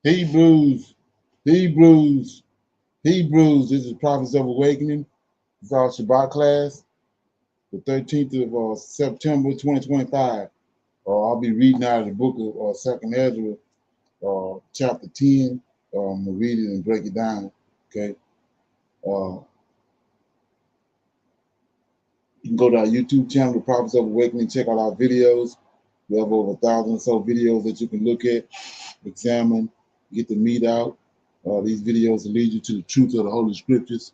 Hebrews, Hebrews, Hebrews. This is Prophets of Awakening. It's our Shabbat class, the 13th of September 2025. I'll be reading out of the book of 2nd Ezra, chapter 10. I'm going to read it and break it down. Okay. You can go to our YouTube channel, The Prophets of Awakening, check out our videos. We have over 1,000 or so videos that you can look at, examine, get the meat out. These videos will lead you to the truth of the Holy Scriptures.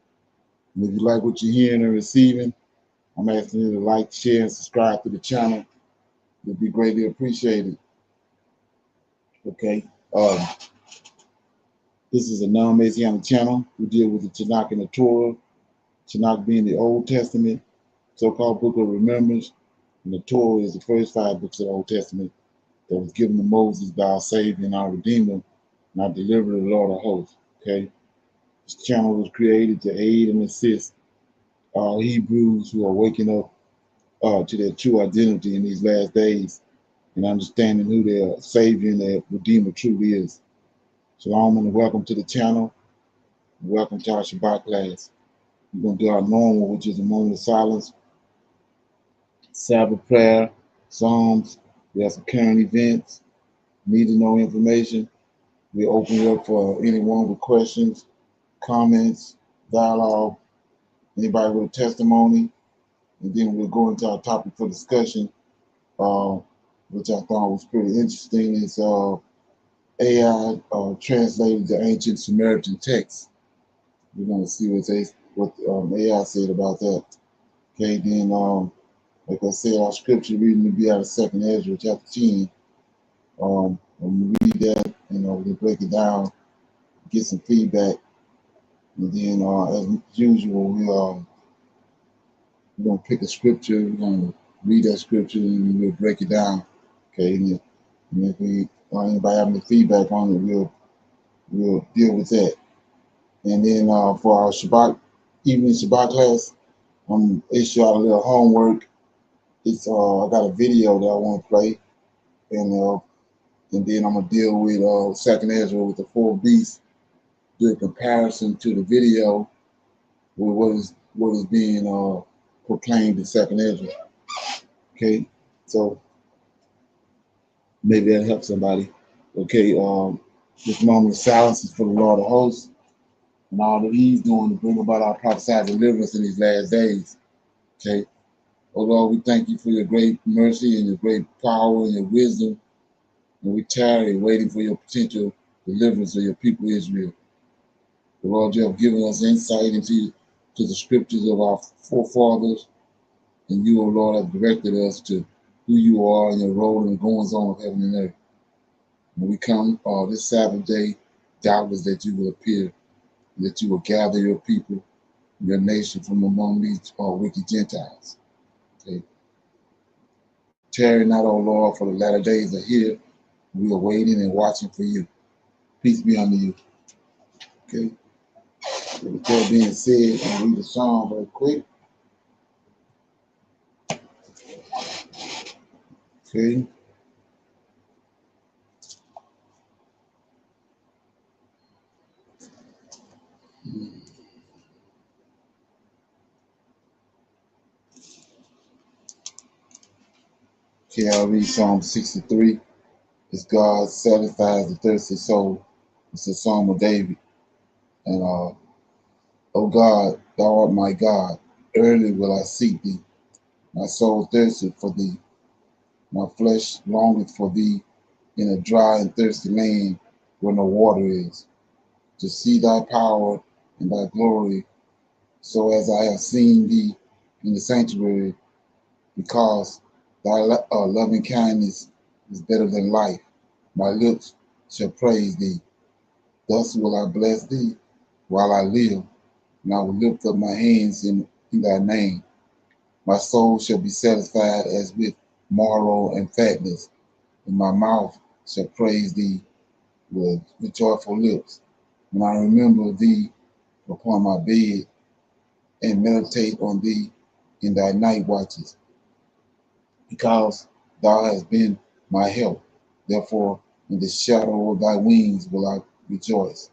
And if you like what you're hearing and receiving, I'm asking you to like, share, and subscribe to the channel. It'll be greatly appreciated. Okay. This is a non-Messianic channel. We deal with the Tanakh and the Torah. Tanakh being the Old Testament, so-called Book of Remembrance, and the Torah is the first 5 books of the Old Testament that was given to Moses by our Savior and our Redeemer, and our Deliverer, the Lord of Hosts. Okay. This channel was created to aid and assist our Hebrews who are waking up to their true identity in these last days and understanding who their Savior and their Redeemer truly is. Shalom and welcome to the channel. Welcome to our Shabbat class. We're going to do our normal, which is a moment of silence, Sabbath prayer, Psalms. We have some current events, need to know information. We open it up for anyone with questions, comments, dialogue, anybody with a testimony, and then we'll go into our topic for discussion, which I thought was pretty interesting. It's AI translated the ancient Samaritan text. We're going to see what AI said about that. Okay, then like I said, our scripture reading will be out of 2nd Ezra chapter 10. When we read that, we break it down, get some feedback, and then as usual, we're going to pick a scripture, we're going to read that scripture, and we'll break it down. Okay, and if anybody have any feedback on it, we'll deal with that. And then for our evening Shabbat class, I'm issue out a little homework. It's I got a video that I want to play, and then I'm gonna deal with 2nd Ezra with the 4 beasts, do a comparison to the video with what is being proclaimed in 2nd Ezra. Okay, so maybe that helps somebody. Okay, this moment of silence is for the Lord of Hosts and all that He's doing to bring about our prophesied deliverance in these last days. Okay, oh Lord, we thank You for Your great mercy and Your great power and Your wisdom, and we tarry waiting for Your potential deliverance of Your people Israel. The Lord, You have given us insight into the scriptures of our forefathers, and You, O Lord, have directed us to who You are and Your role in the goings on of heaven and earth. When we come this Sabbath day, doubtless that You will appear, that You will gather Your people, Your nation from among these wicked Gentiles. Okay. Tarry not, O Lord, for the latter days are here. We are waiting and watching for You. Peace be unto You. Okay. So with that being said, I'll read the psalm very quick. Okay. Okay, I'll read Psalm 63. It's God satisfies the thirsty soul. It's a psalm of David. And O God, Thou art my God. Early will I seek Thee. My soul thirsteth for Thee. My flesh longeth for Thee in a dry and thirsty land where no water is, to see Thy power and Thy glory, so as I have seen Thee in the sanctuary, because Thy loving kindness is better than life. My lips shall praise Thee. Thus will I bless Thee while I live, and I will lift up my hands in Thy name. My soul shall be satisfied as with marrow and fatness, and my mouth shall praise Thee with joyful lips. When I remember Thee upon my bed, and meditate on Thee in Thy night watches, because Thou hast been my help. Therefore In the shadow of thy wings will I rejoice.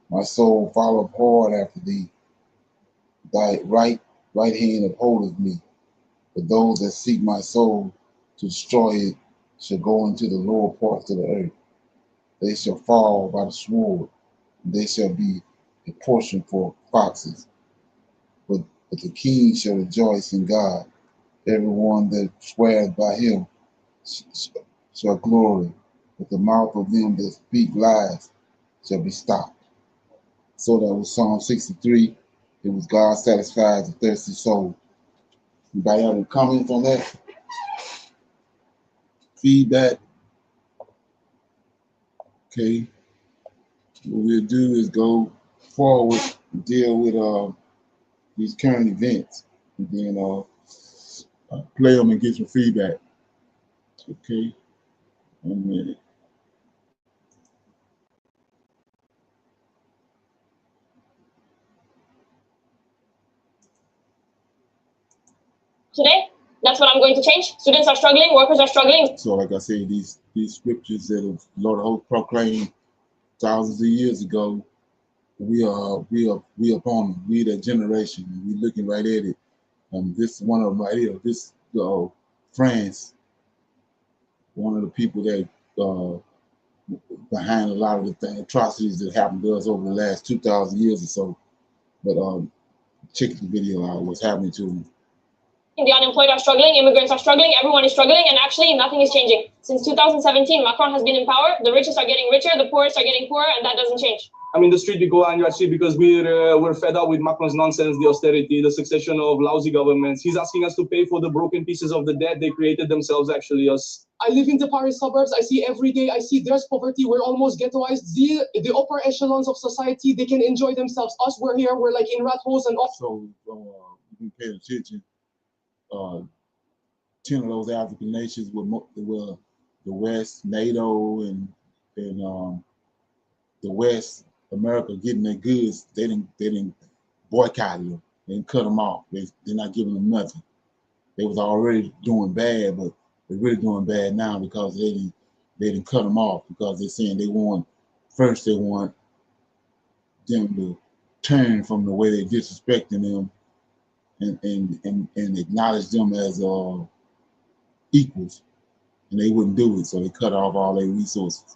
My soul followeth hard after thee. Thy right hand upholdeth me. But those that seek my soul to destroy it shall go into the lower parts of the earth. They shall fall by the sword, and they shall be a portion for foxes. But the king shall rejoice in God. Everyone that swears by him shall glory. But the mouth of them that speak lies shall be stopped. So that was Psalm 63. It was God satisfies the thirsty soul. Anybody have any comments on that? Feedback? Okay. What we'll do is go forward and deal with these current events, and then play them and get some feedback. Okay. 1 minute. Today, that's what I'm going to change. Students are struggling, workers are struggling. So, like I said, these scriptures that the Lord of hosts proclaimed thousands of years ago, we upon them. We that generation, and we looking right at it. This is one of them right here. This France, one of the people that behind a lot of the atrocities that happened to us over the last 2,000 years or so. But check the video out. What's happening to them. The unemployed are struggling, immigrants are struggling, everyone is struggling, and actually nothing is changing. Since 2017, Macron has been in power, the richest are getting richer, the poorest are getting poorer, and that doesn't change. I mean, the street we go on, actually, because we're fed up with Macron's nonsense, the austerity, the succession of lousy governments. He's asking us to pay for the broken pieces of the debt they created themselves, actually, us. I live in the Paris suburbs. I see every day, I see there's poverty. We're almost ghettoized. The upper echelons of society, they can enjoy themselves. Us, we're here, we're like in rat holes and off. So you can pay attention. 10 of those African nations were the West, NATO, and the West, America getting their goods. They didn't boycott them. They didn't cut them off. They're not giving them nothing. They was already doing bad, but they're really doing bad now because they didn't cut them off, because they're saying they want them to turn from the way they're disrespecting them and acknowledge them as equals, and they wouldn't do it, so they cut off all their resources.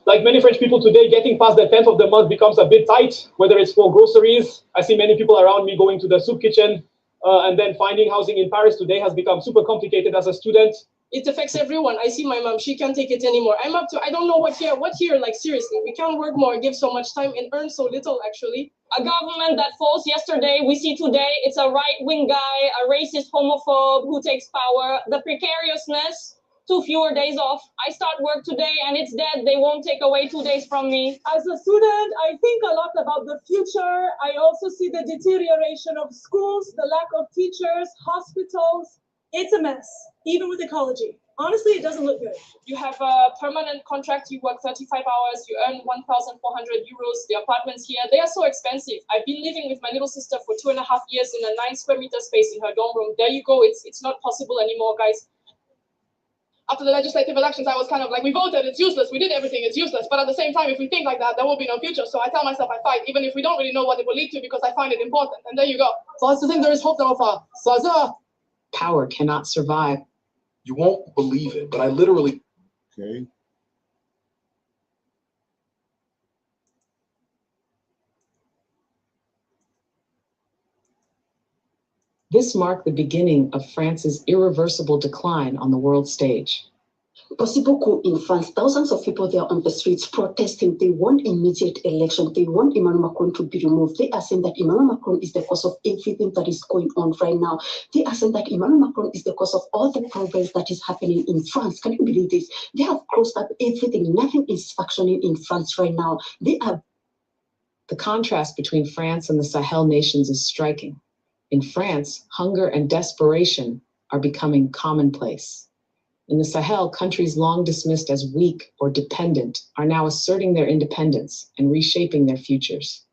Like many French people today, getting past the 10th of the month becomes a bit tight, whether it's for groceries. I see many people around me going to the soup kitchen, and then finding housing in Paris today has become super complicated as a student. It affects everyone. I see my mom, she can't take it anymore. I don't know what here, like seriously, we can't work more, give so much time and earn so little actually. A government that falls yesterday, we see today, it's a right-wing guy, a racist homophobe who takes power. The precariousness, 2 fewer days off. I start work today and it's dead. They won't take away 2 days from me. As a student, I think a lot about the future. I also see the deterioration of schools, the lack of teachers, hospitals. It's a mess, even with ecology. Honestly, it doesn't look good. You have a permanent contract, you work 35 hours, you earn 1,400 euros. The apartments here, they are so expensive. I've been living with my little sister for 2.5 years in a 9 square meter space in her dorm room. There you go, it's not possible anymore, guys. After the legislative elections, I was kind of like, we voted, it's useless, we did everything, it's useless. But at the same time, if we think like that, there will be no future. So I tell myself I fight, even if we don't really know what it will lead to, because I find it important. And there you go. So that's the thing, there is hope now far. So power cannot survive. You won't believe it, but I literally... Okay. This marked the beginning of France's irreversible decline on the world stage. Aussi beaucoup in France, thousands of people there on the streets protesting. They want immediate election. They want Emmanuel Macron to be removed. They are saying that Emmanuel Macron is the cause of everything that is going on right now. They are saying that Emmanuel Macron is the cause of all the progress that is happening in France. Can you believe this? They have closed up everything. Nothing is functioning in France right now. The contrast between France and the Sahel nations is striking. In France, hunger and desperation are becoming commonplace. In the Sahel, countries long dismissed as weak or dependent are now asserting their independence and reshaping their futures.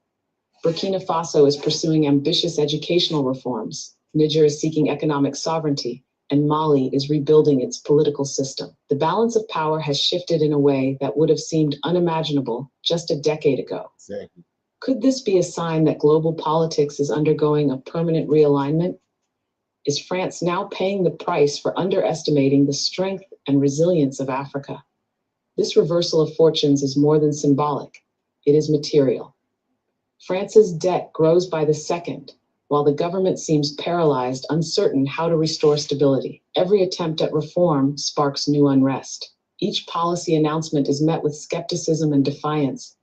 Burkina Faso is pursuing ambitious educational reforms. Niger is seeking economic sovereignty. and Mali is rebuilding its political system. The balance of power has shifted in a way that would have seemed unimaginable just a decade ago. Exactly. Could this be a sign that global politics is undergoing a permanent realignment? Is France now paying the price for underestimating the strength and resilience of Africa? This reversal of fortunes is more than symbolic. It is material. France's debt grows by the second, while the government seems paralyzed, uncertain how to restore stability. Every attempt at reform sparks new unrest. Each policy announcement is met with skepticism and defiance.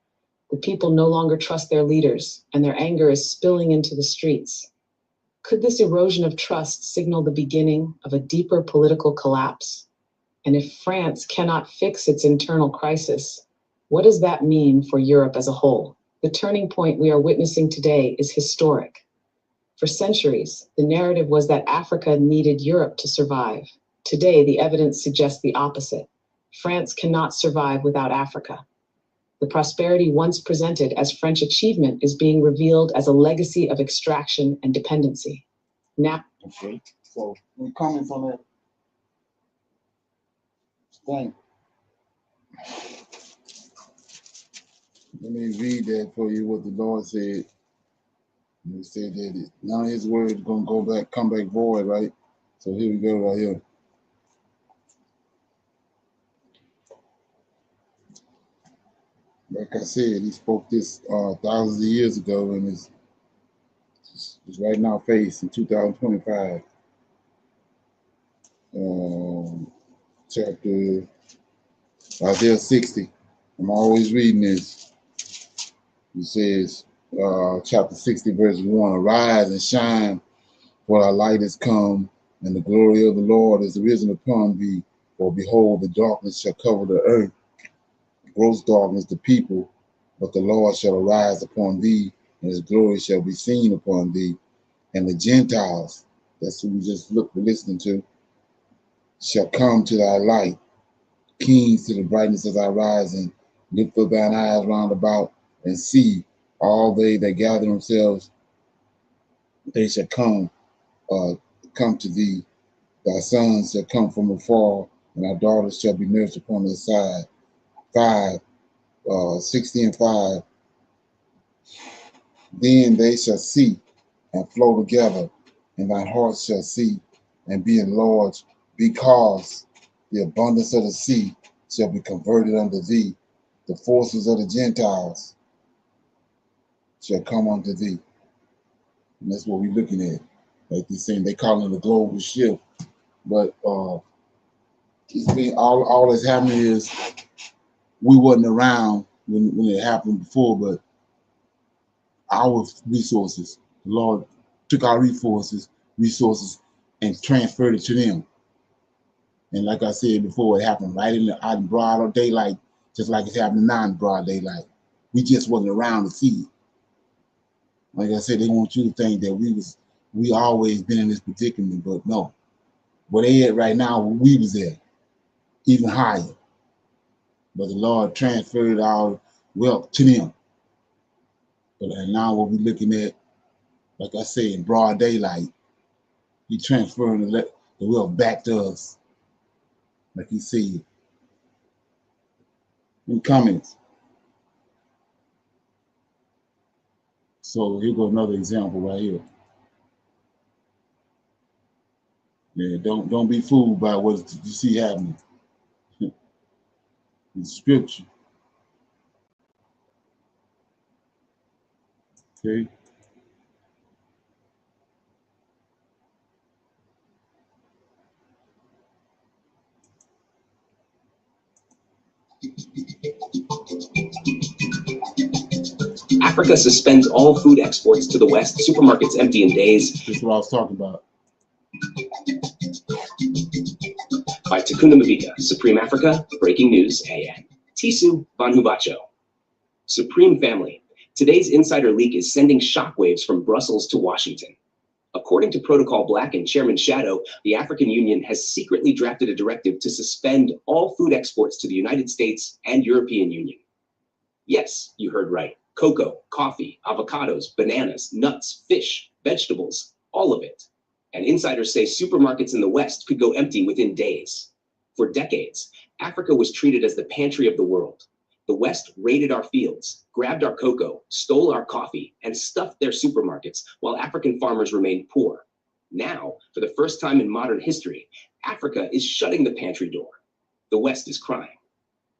The people no longer trust their leaders, and their anger is spilling into the streets. Could this erosion of trust signal the beginning of a deeper political collapse? And if France cannot fix its internal crisis, what does that mean for Europe as a whole? The turning point we are witnessing today is historic. For centuries, the narrative was that Africa needed Europe to survive. Today, the evidence suggests the opposite. France cannot survive without Africa. The prosperity once presented as French achievement is being revealed as a legacy of extraction and dependency. Now, Okay. So, any comments on that? Thank. Let me read that for you. What the Lord said. He said that none of His word is gonna come back void, right? So here we go, right here. Like I said, He spoke this thousands of years ago, and it's right in our face in 2025. Chapter Isaiah 60. I'm always reading this. It says, chapter 60, verse 1, arise and shine, for thy light is come, and the glory of the Lord is risen upon thee. For behold, the darkness shall cover the earth, gross darkness the people, but the Lord shall arise upon thee, and his glory shall be seen upon thee. And the Gentiles, that's who we just listening to, shall come to thy light. Kings to the brightness of thy rising. Lift up thine eyes round about, and see all they that gather themselves, they shall come to thee. Thy sons shall come from afar, and thy daughters shall be nursed upon their side. 60 and 5. Then they shall see and flow together, and thine heart shall see and be enlarged, because the abundance of the sea shall be converted unto thee. The forces of the Gentiles shall come unto thee. And that's what we're looking at. Like they're saying, they call it a global shift. But it's been all that's happening is we wasn't around when it happened before, but our resources, the Lord took our resources, and transferred it to them. And like I said before, it happened right out in broad daylight, just like it's happening now in broad daylight. We just wasn't around to see it. Like I said, they want you to think that we always been in this predicament, but no. Where they at right now, we was there, even higher. But the Lord transferred our wealth to them. And now what we're looking at, like I say, in broad daylight, He transferring the wealth back to us, like He said. In comments. So here goes another example right here. Yeah, don't be fooled by what you see happening. It's scripture. Okay. Africa suspends all food exports to the West. Supermarkets empty in days. This is what I was talking about. By Takuna Mavika, Supreme Africa, Breaking News, AN. Tisu Vanhubacho. Supreme Family. Today's insider leak is sending shockwaves from Brussels to Washington. According to Protocol Black and Chairman Shadow, the African Union has secretly drafted a directive to suspend all food exports to the United States and European Union. Yes, you heard right. Cocoa, coffee, avocados, bananas, nuts, fish, vegetables, all of it. And insiders say supermarkets in the West could go empty within days. For decades, Africa was treated as the pantry of the world. The West raided our fields, grabbed our cocoa, stole our coffee, and stuffed their supermarkets while African farmers remained poor. Now, for the first time in modern history, Africa is shutting the pantry door. The West is crying.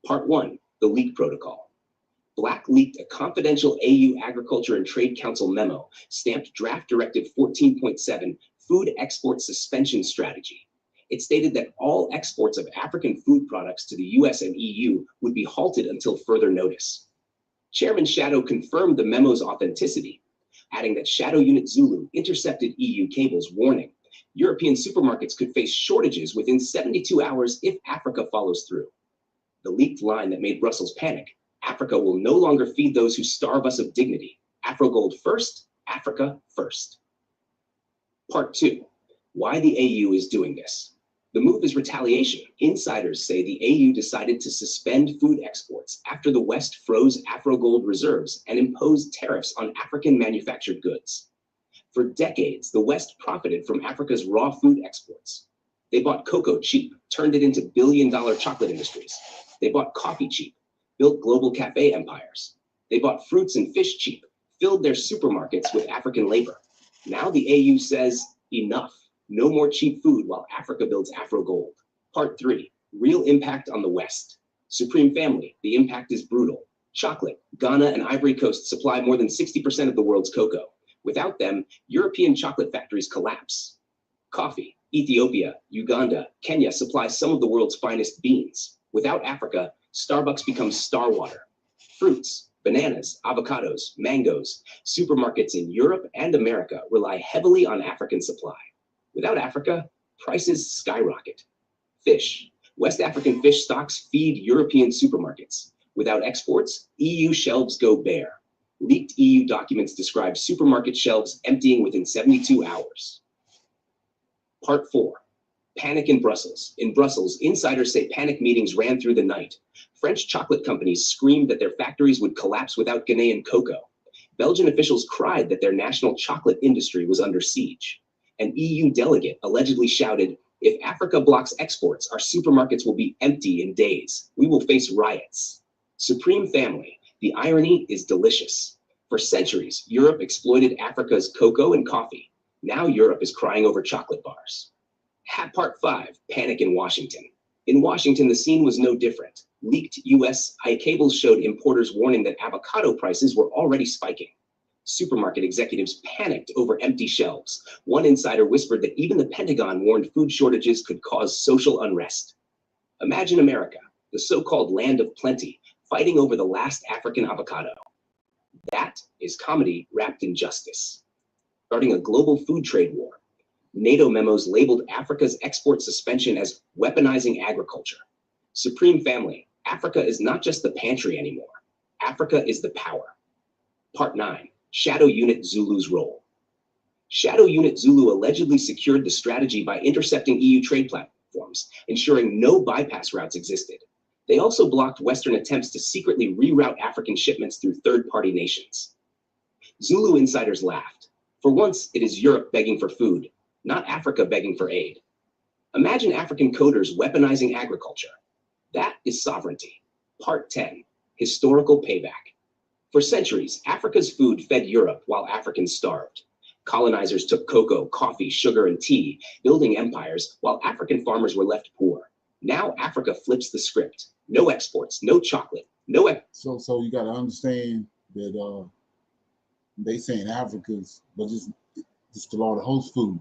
Part 1, the leak protocol. Black leaked a confidential AU Agriculture and Trade Council memo stamped Draft Directive 14.7 Food Export Suspension Strategy. It stated that all exports of African food products to the US and EU would be halted until further notice. Chairman Shadow confirmed the memo's authenticity, adding that Shadow Unit Zulu intercepted EU cables warning European supermarkets could face shortages within 72 hours if Africa follows through. The leaked line that made Brussels panic: Africa will no longer feed those who starve us of dignity. AfroGold first, Africa first. Part 2, why the AU is doing this. The move is retaliation. Insiders say the AU decided to suspend food exports after the West froze AfroGold reserves and imposed tariffs on African manufactured goods. For decades, the West profited from Africa's raw food exports. They bought cocoa cheap, turned it into billion-dollar chocolate industries. They bought coffee cheap, built global cafe empires. They bought fruits and fish cheap, filled their supermarkets with African labor. Now the AU says, enough. No more cheap food while Africa builds AfroGold. Part 3, real impact on the West. Supreme Family, the impact is brutal. Chocolate, Ghana and Ivory Coast supply more than 60% of the world's cocoa. Without them, European chocolate factories collapse. Coffee, Ethiopia, Uganda, Kenya supply some of the world's finest beans. Without Africa, Starbucks becomes star water. Fruits, bananas, avocados, mangoes. Supermarkets in Europe and America rely heavily on African supply. Without Africa, prices skyrocket. Fish, West African fish stocks feed European supermarkets. Without exports, EU shelves go bare. Leaked EU documents describe supermarket shelves emptying within 72 hours. Part 4, panic in Brussels. In Brussels, insiders say panic meetings ran through the night. French chocolate companies screamed that their factories would collapse without Ghanaian cocoa. Belgian officials cried that their national chocolate industry was under siege. An EU delegate allegedly shouted, "If Africa blocks exports, our supermarkets will be empty in days. We will face riots." Supreme Family, the irony is delicious. For centuries, Europe exploited Africa's cocoa and coffee. Now Europe is crying over chocolate bars. Part 5, panic in Washington. In Washington, the scene was no different. Leaked US cables showed importers warning that avocado prices were already spiking. Supermarket executives panicked over empty shelves. One insider whispered that even the Pentagon warned food shortages could cause social unrest. Imagine America, the so-called land of plenty, fighting over the last African avocado. That is comedy wrapped in justice. Starting a global food trade war. NATO memos labeled Africa's export suspension as weaponizing agriculture. Supreme Family, Africa is not just the pantry anymore. Africa is the power. Part 9, Shadow Unit Zulu's role. Shadow Unit Zulu allegedly secured the strategy by intercepting EU trade platforms, ensuring no bypass routes existed. They also blocked Western attempts to secretly reroute African shipments through third-party nations. Zulu insiders laughed. For once, it is Europe begging for food, not Africa begging for aid. Imagine African coders weaponizing agriculture. That is sovereignty. Part 10, Historical Payback. For centuries, Africa's food fed Europe while Africans starved. Colonizers took cocoa, coffee, sugar, and tea, building empires while African farmers were left poor. Now Africa flips the script. No exports, no chocolate, no So you got to understand that they saying Africa's, but it's the Lord of host food.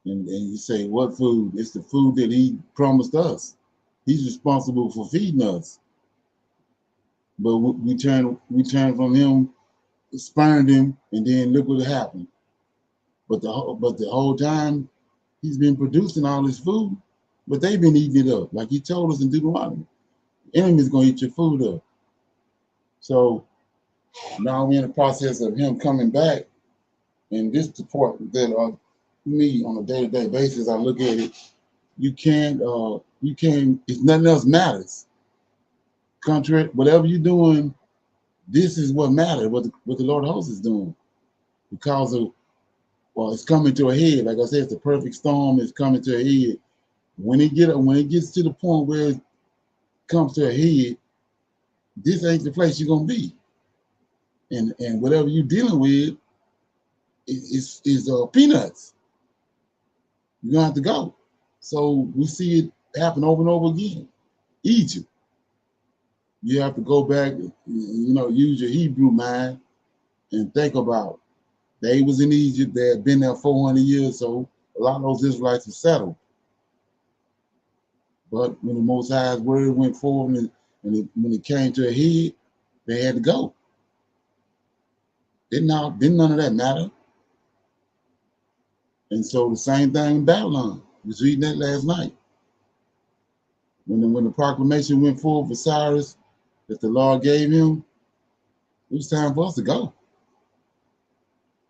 And you say, what food? It's the food that he promised us. He's responsible for feeding us. But we turn from him, spurned him, and then look what happened. But the whole time he's been producing all this food, but they've been eating it up. Like he told us in Deuteronomy, the enemy's gonna eat your food up. So now we're in the process of him coming back, and this the part that me on a day-to-day basis, I look at it. You can't. If nothing else matters. Contrary, whatever you're doing, this is what matters. What the Lord of hosts is doing, because of Well, it's coming to a head. Like I said, it's the perfect storm. It's coming to a head. When it gets to the point where it comes to a head, this ain't the place you're gonna be. And whatever you're dealing with is peanuts. You're gonna have to go. So we see it happen over and over again. Egypt. You have to go back, use your Hebrew mind and think about. They was in Egypt. They had been there 400 years, so a lot of those Israelites are settled. But when the Most High's word went forward when it came to a head, they had to go. Didn't none of that matter? And so the same thing in Babylon. I was reading that last night. When the proclamation went forward for Cyrus that the Lord gave him, it was time for us to go.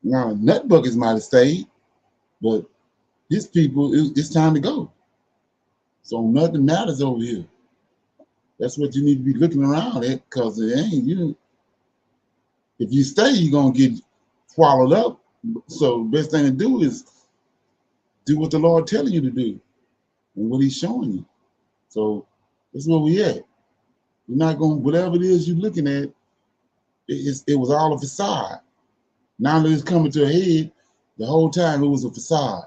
Now, nut buckets might have stayed, but his people, it's time to go. So nothing matters over here. That's what you need to be looking around at, because it ain't you. If you stay, you're gonna get swallowed up. So the best thing to do is do what the Lord telling you to do and what He's showing you. So that's where we at. You're not going, whatever it is you're looking at, it was all a facade. Now that it's coming to a head, the whole time it was a facade.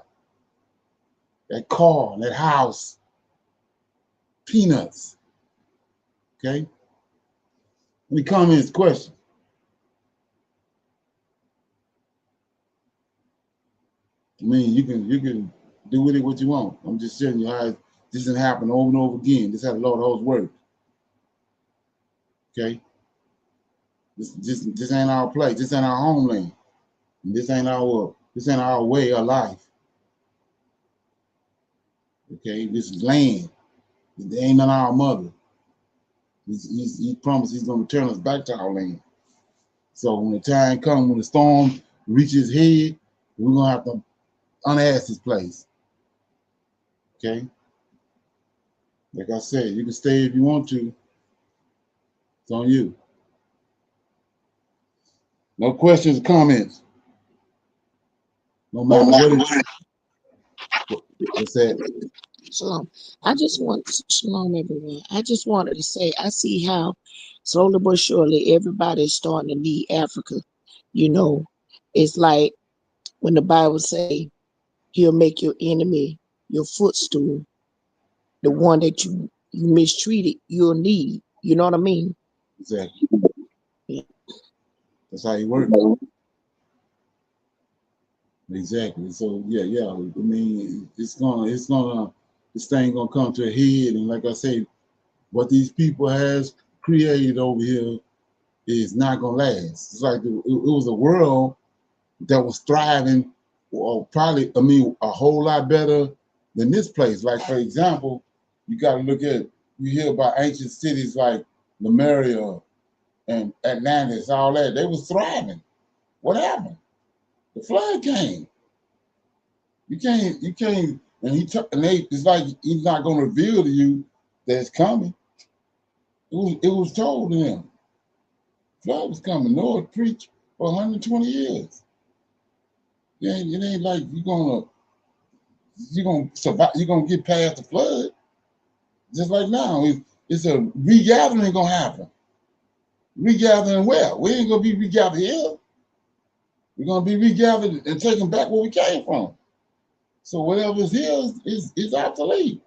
That car, that house, peanuts. Okay? Any comments, questions? I mean, you can do with it what you want. I'm just telling you how this didn't happen over and over again. This is how the Lord always works. Okay? This ain't our place. This ain't our homeland. And this ain't our way of life. Okay? This is land. It ain't none of our mother. He promised He's going to turn us back to our land. So when the time comes, when the storm reaches head, we're going to have to unask this place. Okay? Like I said, you can stay if you want to. It's on you. No questions or comments. No matter what it is. What's that? Shalom. Shalom, everyone. I just wanted to say, I see how slowly but surely everybody is starting to leave Africa. It's like when the Bible say He'll make your enemy your footstool, the one that you mistreated, you'll need. You know what I mean? Exactly. Yeah. That's how He works. Exactly. So yeah. I mean, this thing gonna come to a head, and like I say, what these people has created over here is not gonna last. It's like it was a world that was thriving, or probably, a whole lot better than this place. Like, for example, you got to look at, you hear about ancient cities like Lemuria and Atlantis, all that. They was thriving. What happened? The flood came. You can't, and it's like He's not going to reveal to you that it's coming. It was told to them. Flood was coming. Noah preached for 120 years. It ain't like you're gonna survive. You're gonna get past the flood. Just like now, it's a regathering gonna happen. Regathering where? We ain't gonna be regathered here. We're gonna be regathered and taken back where we came from. So whatever's here is obsolete.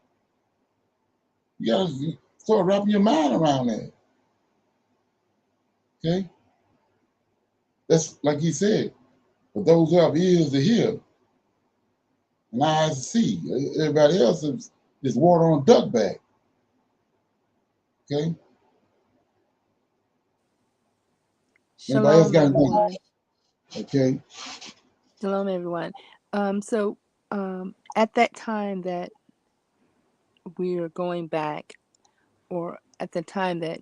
You gotta start wrapping your mind around that. Okay? That's like He said. For those who have ears to hear and eyes to see. Everybody else is water on a duck back. Okay? Anybody else Shalom, got anything? everyone. Okay. Shalom, everyone. So at that time that we are going back, or at the time that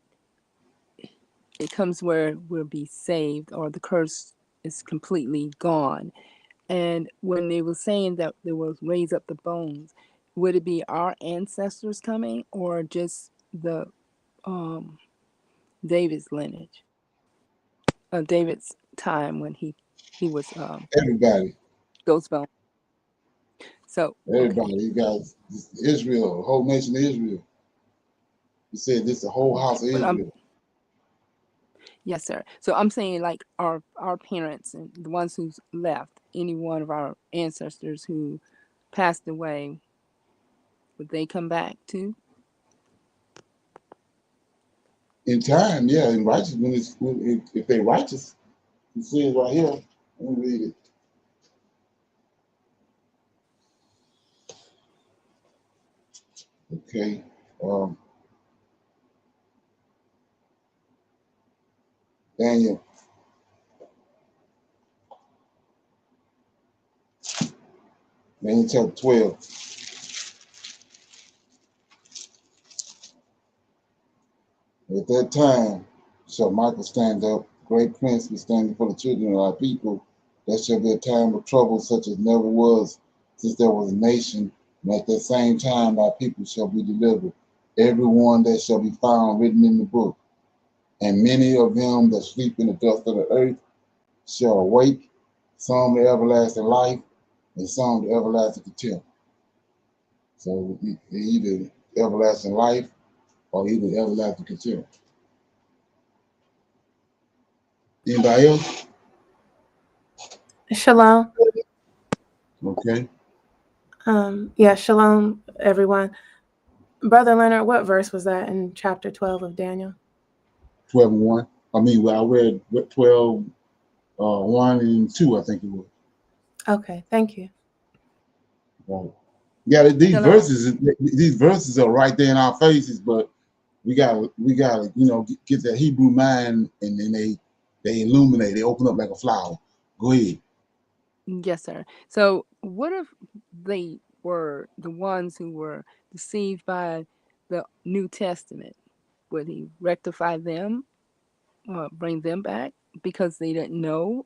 it comes where we'll be saved, or the curse is completely gone, and when they were saying that they will raise up the bones, would it be our ancestors coming, or just the David's lineage, David's time when he was Everybody. those bones. So Everybody, you guys, Israel, the whole nation of Israel. He said this is the whole house of Israel. Yes, sir. So I'm saying like our parents and the ones who's left, any one of our ancestors who passed away, would they come back too? In time, yeah, in righteous, if they're righteous, it says right here. Let me read it. Okay. Daniel. Daniel chapter 12. At that time shall Michael stand up, great prince be standing for the children of our people. There shall be a time of trouble such as never was since there was a nation, and at that same time our people shall be delivered, every one that shall be found written in the book. And many of them that sleep in the dust of the earth shall awake, some to everlasting life, and some to everlasting contempt. So either everlasting life or either everlasting contempt. Anybody else? Shalom. Okay. Yeah, shalom, everyone. Brother Leonard, what verse was that in chapter 12 of Daniel? 12:1. I mean, well, I read 12, 1 and 2, I think it was. Okay, thank you. Right. Yeah, these verses are right there in our faces, but we gotta, get that Hebrew mind, and then they illuminate, they open up like a flower. Go ahead. Yes, sir. So what if they were the ones who were deceived by the New Testament? Would he rectify them, bring them back because they didn't know?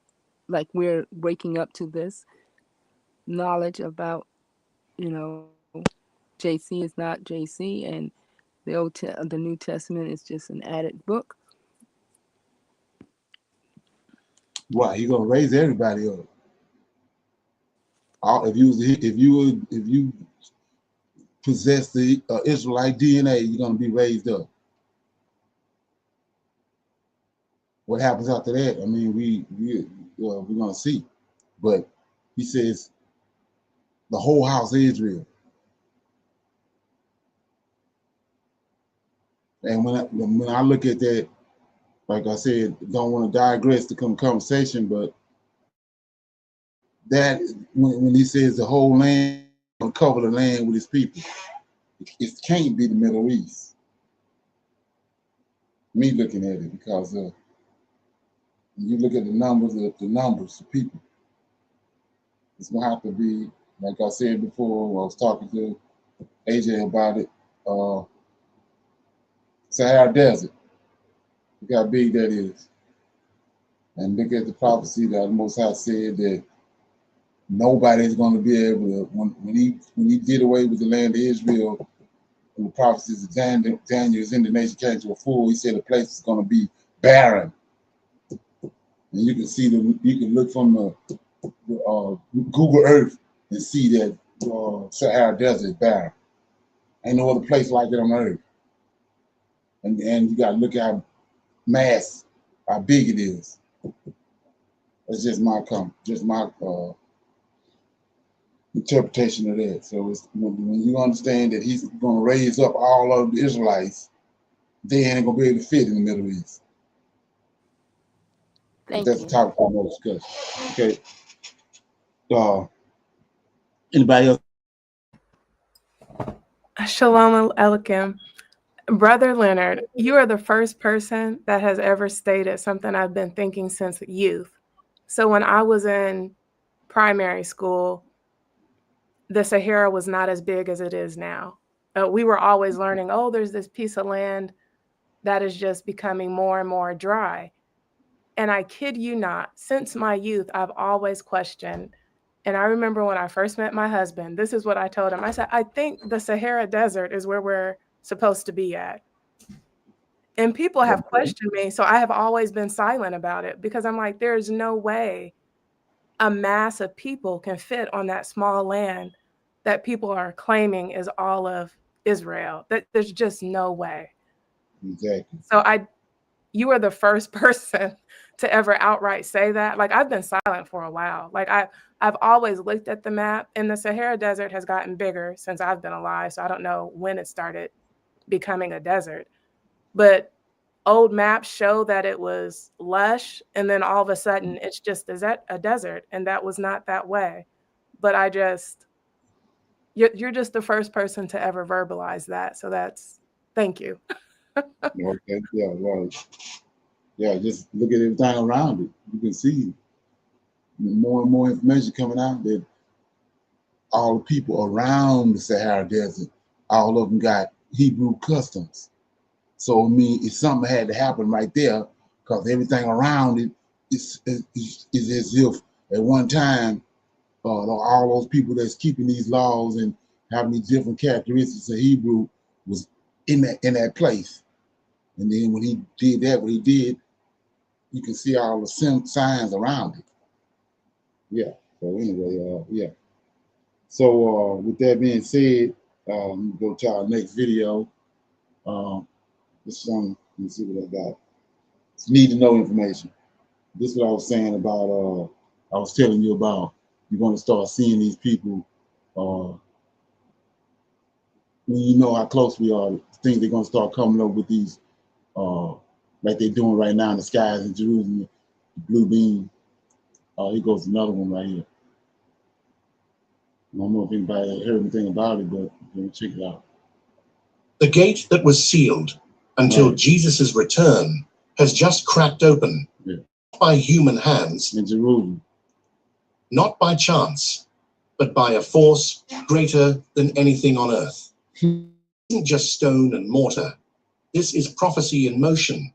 Like we're waking up to this knowledge about, JC is not JC, and the New Testament is just an added book. Why? He's gonna raise everybody up. If you possess the Israelite DNA, you're gonna be raised up. What happens after that? I mean, we're gonna see. But he says the whole house of Israel. And when I look at that, like I said, don't want to digress to come conversation, but that when he says the whole land will cover the land with his people, it can't be the Middle East. Me looking at it, because when you look at the numbers of people, it's gonna have to be, like I said before, I was talking to AJ about it, Sahara Desert. Look how big that is. And look at the prophecy that the Most High said that nobody's going to be able to, when he did away with the land of Israel, and the prophecies of Daniel's in the nation came to a full, he said the place is going to be barren. And you can see you can look from the Google Earth and see that Sahara Desert is barren. Ain't no other place like it on Earth. And you got to look at how big it is. That's just my interpretation of that. So it's, when you understand that he's going to raise up all of the Israelites, they ain't going to be able to fit in the Middle East. That's the topic for another discussion. Okay. Anybody else? Shalom Aleichem. Brother Leonard, you are the first person that has ever stated something I've been thinking since youth. So when I was in primary school, the Sahara was not as big as it is now. We were always learning, there's this piece of land that is just becoming more and more dry. And I kid you not, since my youth, I've always questioned. And I remember when I first met my husband, this is what I told him. I said, I think the Sahara Desert is where we're supposed to be at. And people have questioned me. So I have always been silent about it because I'm like, there's no way a mass of people can fit on that small land that people are claiming is all of Israel. That there's just no way. Exactly. So you are the first person to ever outright say that. Like, I've been silent for a while. Like, I've always looked at the map, and the Sahara Desert has gotten bigger since I've been alive. So I don't know when it started becoming a desert, but old maps show that it was lush, and then all of a sudden it's just a desert, and that was not that way. But you're just the first person to ever verbalize that. So thank you. Okay, yeah, right. Yeah, just look at everything around it. You can see more and more information coming out that all the people around the Sahara Desert, all of them got Hebrew customs. So I mean, if something had to happen right there, because everything around it is as if at one time all those people that's keeping these laws and having these different characteristics of Hebrew was in that place. And then when he did that, what he did, you can see all the signs around it. Yeah. So anyway, yeah. So with that being said, go to our next video. This one, let me see what I got. It's need to know information. This is what I was saying about. I was telling you about. You're going to start seeing these people. When you know how close we are, things they're going to start coming up with these, like they're doing right now in the skies in Jerusalem, the blue beam. Here goes another one right here. I don't know if anybody heard anything about it, but check it out. The gate that was sealed until Jesus' return has just cracked open, by human hands, in Jerusalem. Not by chance, but by a force greater than anything on earth. It isn't just stone and mortar. This is prophecy in motion.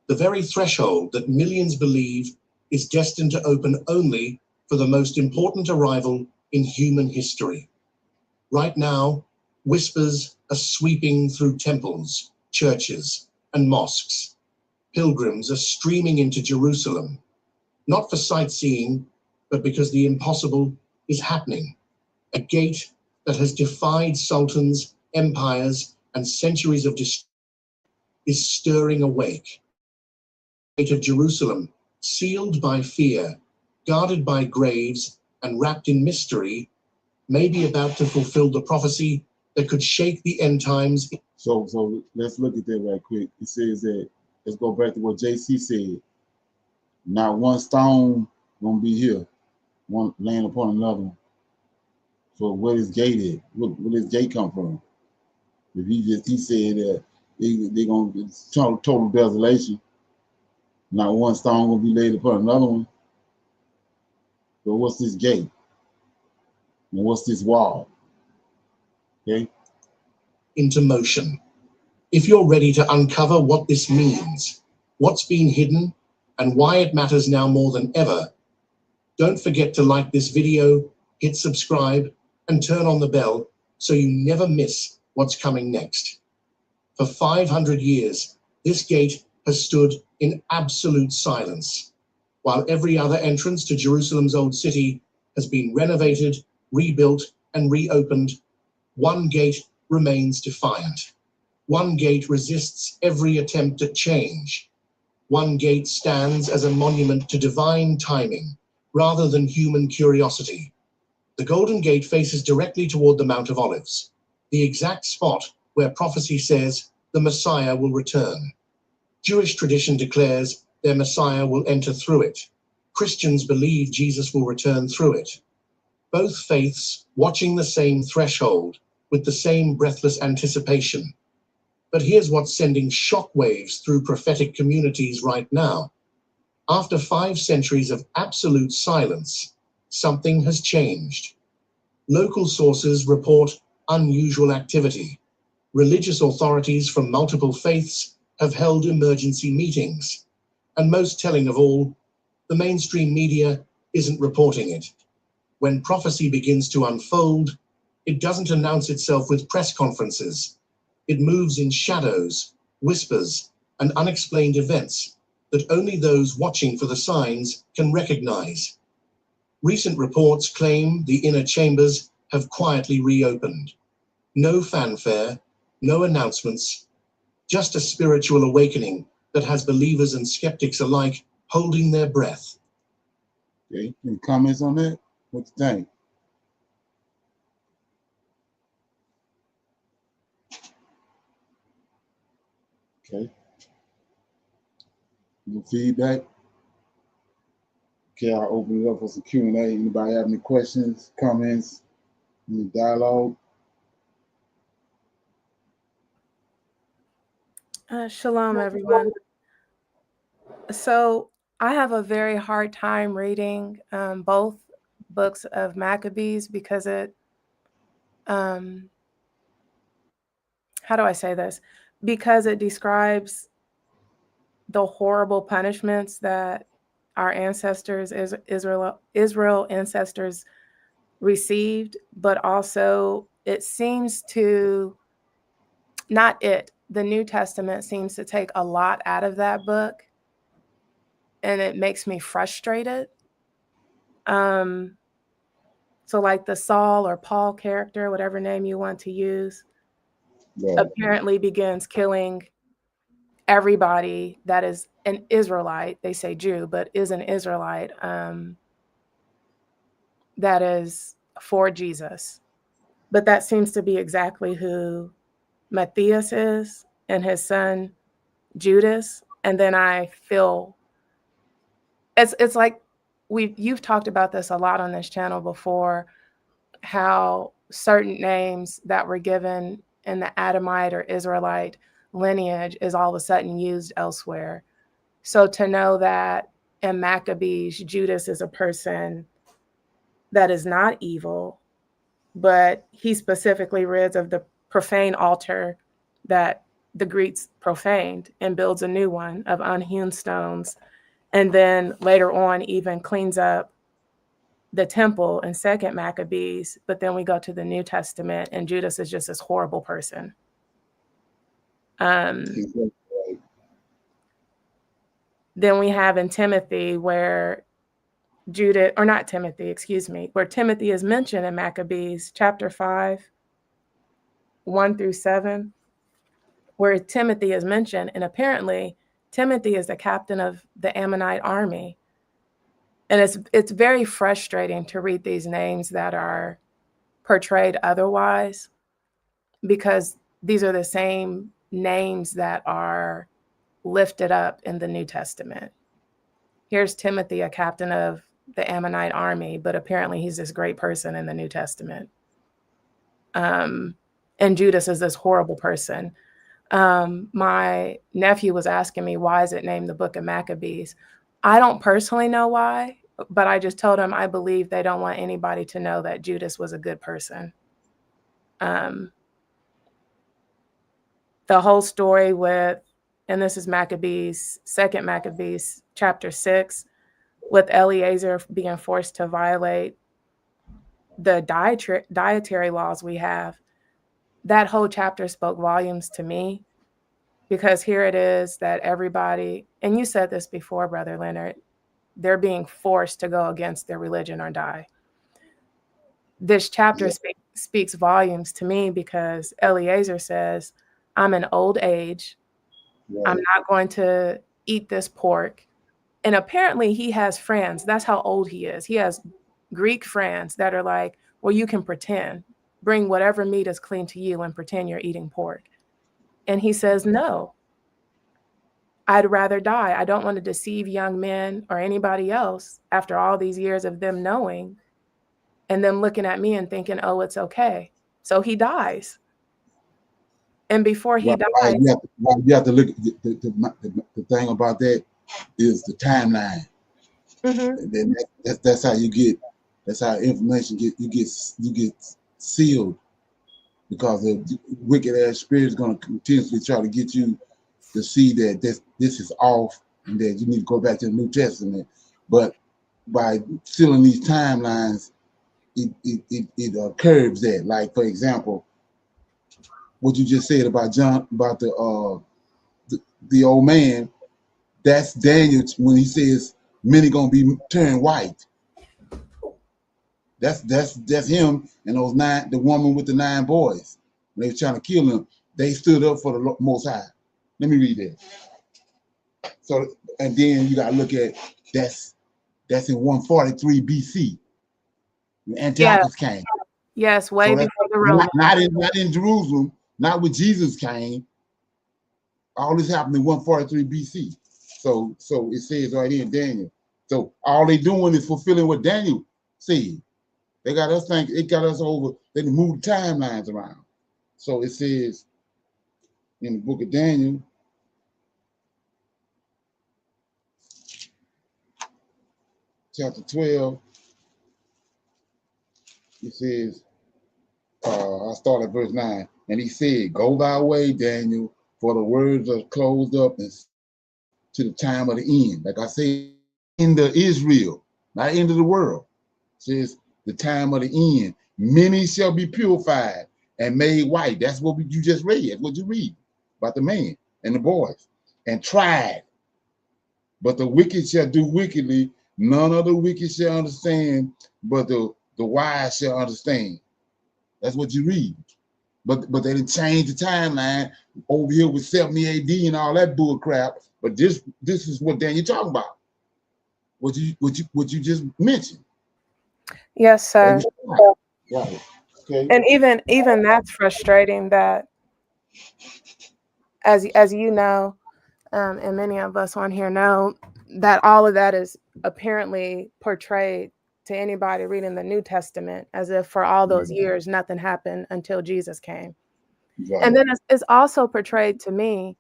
The very threshold that millions believe is destined to open only for the most important arrival in human history. Right now, whispers are sweeping through temples, churches, and mosques. Pilgrims are streaming into Jerusalem, not for sightseeing, but because the impossible is happening. A gate that has defied sultans, empires, and centuries of destruction is stirring awake. The gate of Jerusalem, sealed by fear, guarded by graves, and wrapped in mystery, may be about to fulfill the prophecy that could shake the end times. So let's look at that right quick. It says that, let's go back to what JC said. Not one stone gonna be here, one laying upon another one. So where this gate is? Where this gate come from? If he said that they're gonna be total desolation. Not one stone gonna be laid upon another one. So what's this gate? And what's this wall? Okay. Into motion. If you're ready to uncover what this means, what's been hidden, and why it matters now more than ever, don't forget to like this video, hit subscribe, and turn on the bell so you never miss what's coming next. For 500 years, this gate has stood in absolute silence, while every other entrance to Jerusalem's old city has been renovated, rebuilt, and reopened. One gate remains defiant. One gate resists every attempt at change. One gate stands as a monument to divine timing rather than human curiosity. The Golden Gate faces directly toward the Mount of Olives, the exact spot where prophecy says the Messiah will return. Jewish tradition declares their Messiah will enter through it. Christians believe Jesus will return through it. Both faiths watching the same threshold with the same breathless anticipation. But here's what's sending shockwaves through prophetic communities right now. After 5 centuries of absolute silence, something has changed. Local sources report unusual activity. Religious authorities from multiple faiths have held emergency meetings. And most telling of all, the mainstream media isn't reporting it. When prophecy begins to unfold, it doesn't announce itself with press conferences. It moves in shadows, whispers, and unexplained events that only those watching for the signs can recognize. Recent reports claim the inner chambers have quietly reopened. No fanfare, no announcements, just a spiritual awakening that has believers and skeptics alike holding their breath. Okay, any comments on that? What you think? Okay. Any feedback? Okay, I'll open it up for some Q&A. Anybody have any questions, comments, any dialogue? Shalom, everyone. So I have a very hard time reading both books of Maccabees because it, how do I say this? Because it describes the horrible punishments that our ancestors, Israel ancestors, received, but also it seems to, the New Testament seems to take a lot out of that book, and it makes me frustrated. So like the Saul or Paul character, whatever name you want to use, apparently begins killing everybody that is an Israelite. They say Jew, but is an Israelite that is for Jesus. But that seems to be exactly who Matthias is and his son Judas. And then I feel it's like you've talked about this a lot on this channel before, how certain names that were given in the Adamite or Israelite lineage is all of a sudden used elsewhere. So to know that in Maccabees, Judas is a person that is not evil, but he specifically rids of the profane altar that the Greeks profaned and builds a new one of unhewn stones. And then later on, even cleans up the temple in Second Maccabees. But then we go to the New Testament, and Judas is just this horrible person. Then we have in Timothy where where Timothy is mentioned in Maccabees chapter 5, 1-7, where Timothy is mentioned. And apparently Timothy is the captain of the Ammonite army. And it's very frustrating to read these names that are portrayed otherwise, because these are the same names that are lifted up in the New Testament. Here's Timothy, a captain of the Ammonite army, but apparently he's this great person in the New Testament. And Judas is this horrible person. My nephew was asking me, why is it named the Book of Maccabees? I don't personally know why, but I just told him I believe they don't want anybody to know that Judas was a good person. The whole story with, and this is Maccabees, Second Maccabees, chapter 6, with Eleazar being forced to violate the dietary laws we have. That whole chapter spoke volumes to me, because here it is that everybody, and you said this before, Brother Leonard, they're being forced to go against their religion or die. This chapter speaks volumes to me, because Eleazar says, I'm in old age. I'm not going to eat this pork. And apparently he has friends. That's how old he is. He has Greek friends that are like, well, you can pretend. Bring whatever meat is clean to you and pretend you're eating pork. And he says, no, I'd rather die. I don't want to deceive young men or anybody else after all these years of them knowing and them looking at me and thinking, oh, it's okay. So he dies. And before he dies, you have to look at the thing about that is the timeline. And then that's how you get, that's how information you get sealed, because the wicked ass spirit is going to continuously try to get you to see that this is off and that you need to go back to the New Testament. But by sealing these timelines, it curbs that. Like, for example, what you just said about John, about the old man, that's Daniel when he says many gonna be turned white. That's him and the woman with the 9 boys. When they were trying to kill him, they stood up for the Most High. Let me read that. So, and then you gotta look at that's in 143 BC when Antiochus came. Yes, way So before the Romans. not in Jerusalem, not when Jesus came. All this happened in 143 BC. So it says right here in Daniel. So all they doing is fulfilling what Daniel said. They got us thinking, it got us over, they moved the timelines around. So it says in the book of Daniel, chapter 12, it says, I start at verse 9, and he said, go thy way, Daniel, for the words are closed up and to the time of the end. Like I said, end of Israel, not end of the world. It says the time of the end. Many shall be purified and made white. That's what you just read. That's what you read about the man and the boys. And tried. But the wicked shall do wickedly. None of the wicked shall understand, but the wise shall understand. That's what you read. But they didn't change the timeline over here with 70 AD and all that bull crap. But this is what Daniel talking about. What you just mentioned. Yes, sir. Right. Okay. And even that's frustrating that as you know, and many of us on here know, that all of that is apparently portrayed to anybody reading the New Testament as if for all those years nothing happened until Jesus came. Right. And then it's also portrayed to me,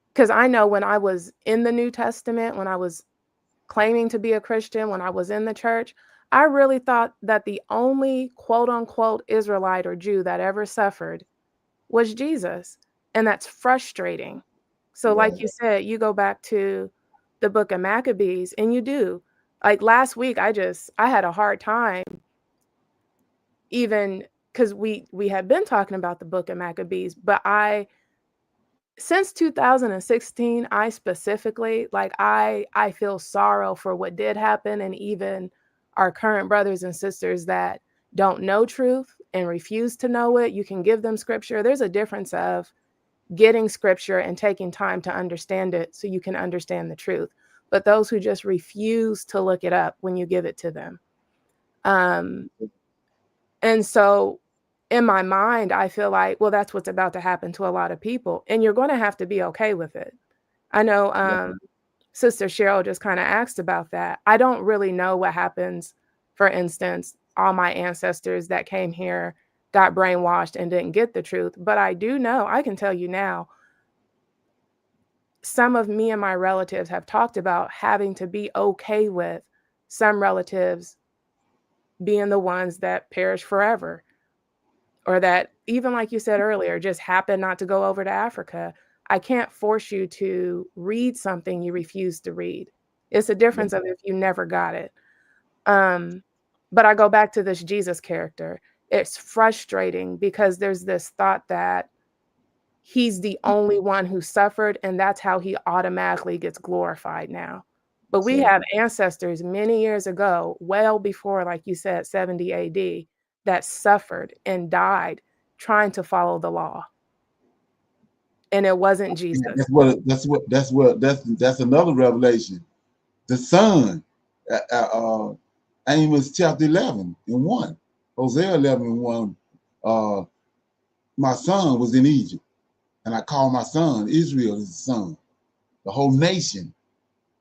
because I know when I was in the New Testament, when I was claiming to be a Christian, when I was in the church, I really thought that the only quote unquote Israelite or Jew that ever suffered was Jesus. And that's frustrating. So like you said, you go back to the book of Maccabees and you do. Like last week, I had a hard time, even because we had been talking about the book of Maccabees, but since 2016, I specifically, like I feel sorrow for what did happen, and even our current brothers and sisters that don't know truth and refuse to know it. You can give them scripture. There's a difference of getting scripture and taking time to understand it so you can understand the truth. But those who just refuse to look it up when you give it to them. And so in my mind, I feel like, well, that's what's about to happen to a lot of people. And you're going to have to be okay with it. I know Sister Cheryl just kind of asked about that. I don't really know what happens. For instance, all my ancestors that came here got brainwashed and didn't get the truth. But I do know, I can tell you now, some of me and my relatives have talked about having to be okay with some relatives being the ones that perish forever. Or that, even like you said earlier, just happen not to go over to Africa. I can't force you to read something you refuse to read. It's a difference of if you never got it. But I go back to this Jesus character. It's frustrating because there's this thought that he's the only one who suffered, and that's how he automatically gets glorified now. But we have ancestors many years ago, well before, like you said, 70 AD, that suffered and died trying to follow the law. And it wasn't Jesus. That's another revelation. The son, Amos chapter 11 and 1, Hosea 11 and 1, my son was in Egypt, and I call my son Israel is the son. The whole nation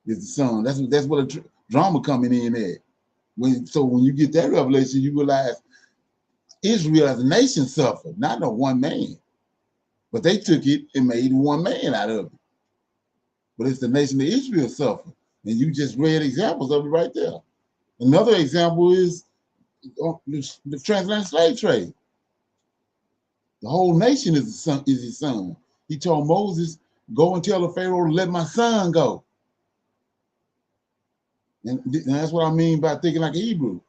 is the son. That's what a drama coming in at. When you get that revelation, you realize Israel as a nation suffered, not no one man. But they took it and made one man out of it. But it's the nation of Israel suffered. And you just read examples of it right there. Another example is the transatlantic slave trade. The whole nation is his son. He told Moses, go and tell the Pharaoh to let my son go. And that's what I mean by thinking like a Hebrew.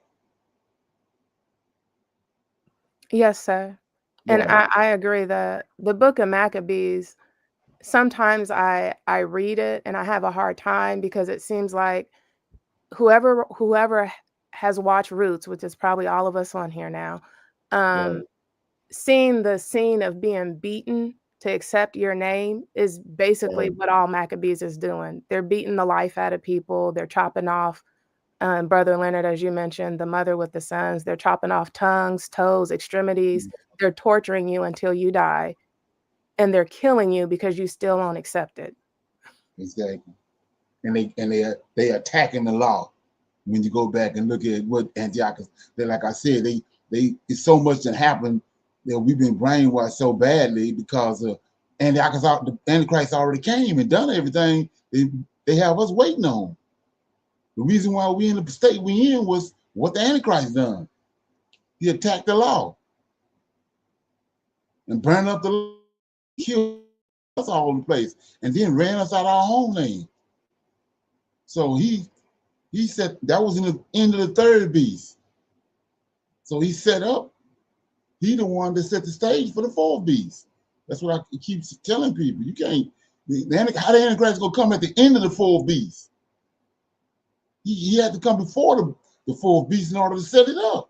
Yes, sir. And I agree that the book of Maccabees, sometimes I read it and I have a hard time because it seems like whoever has watched Roots, which is probably all of us on here now, Right. seeing the scene of being beaten to accept your name is basically Right. what all Maccabees is doing. They're beating the life out of people. They're chopping off, Brother Leonard, as you mentioned, the mother with the sons. They're chopping off tongues, toes, extremities. They're torturing you until you die. And they're killing you because you still don't accept it. Exactly. And they attacking the law. When you go back and look at what Antiochus, they, like I said, they it's so much that happened that we've been brainwashed so badly because Antiochus, the Antichrist already came and done everything they have us waiting on. The reason why we in the state we in was what the Antichrist done. He attacked the law and burned up the law, killed us all over the place, and then ran us out of our homeland. So he said that was in the end of the third beast. So he set up, he the one that set the stage for the fourth beast. That's what I keep telling people. You can't, how the Antichrist gonna come at the end of the fourth beast? He had to come before the fourth beast in order to set it up.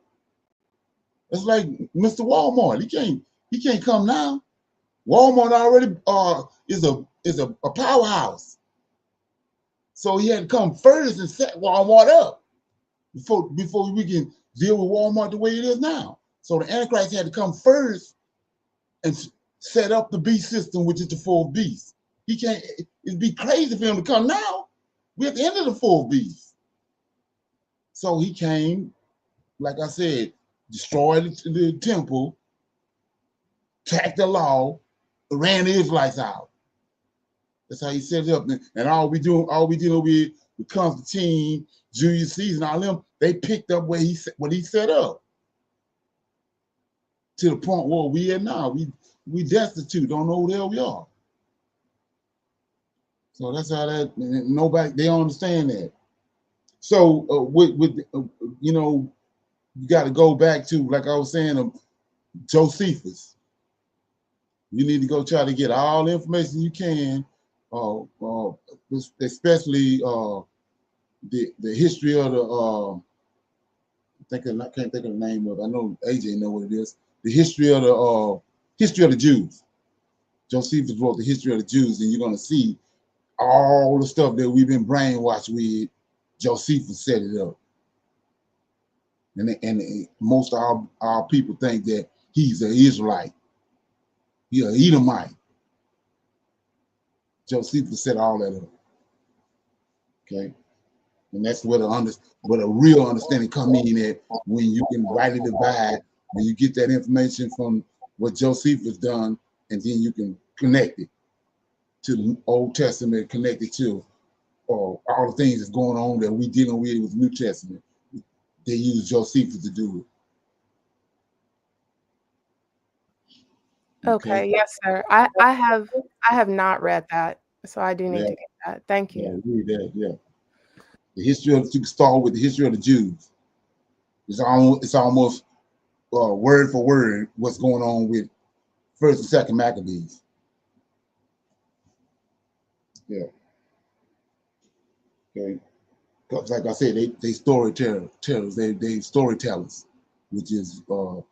It's like Mr. Walmart. He can't come now. Walmart already is a powerhouse. So he had to come first and set Walmart up before we can deal with Walmart the way it is now. So the Antichrist had to come first and set up the beast system, which is the fourth beast. He can't. It'd be crazy for him to come now. We're at the end of the fourth beast. So he came, like I said, destroyed the temple, attacked the law, ran the Israelites out. That's how he set it up. And all we dealing with Constantine, Julius Caesar, and all them, they picked up what he set up. To the point where we are now. We destitute, don't know who the hell we are. So that's how that, they don't understand that. So you got to go back to, like I was saying, Josephus. You need to go try to get all the information you can, especially the history of the, I can't think of the name of it. I know AJ know what it is. The history of the Jews. Josephus wrote the history of the Jews, and you're going to see all the stuff that we've been brainwashed with. Josephus set it up. And most of our people think that he's an Israelite. He's an Edomite. Josephus set all that up. Okay? And that's where a real understanding come in at, when you can rightly divide, when you get that information from what Josephus done, and then you can connect it to the Old Testament, connect it to all the things that's going on that we dealing with the New Testament. They use Josephus to do it. Okay, yes, sir. I have not read that, so I do need to get that. Thank you. Yeah, read that, yeah. The history of, you can start with the history of the Jews. It's almost word for word what's going on with First and Second Maccabees. Yeah. Okay. Because like I said, they storytellers. They storytellers, which is what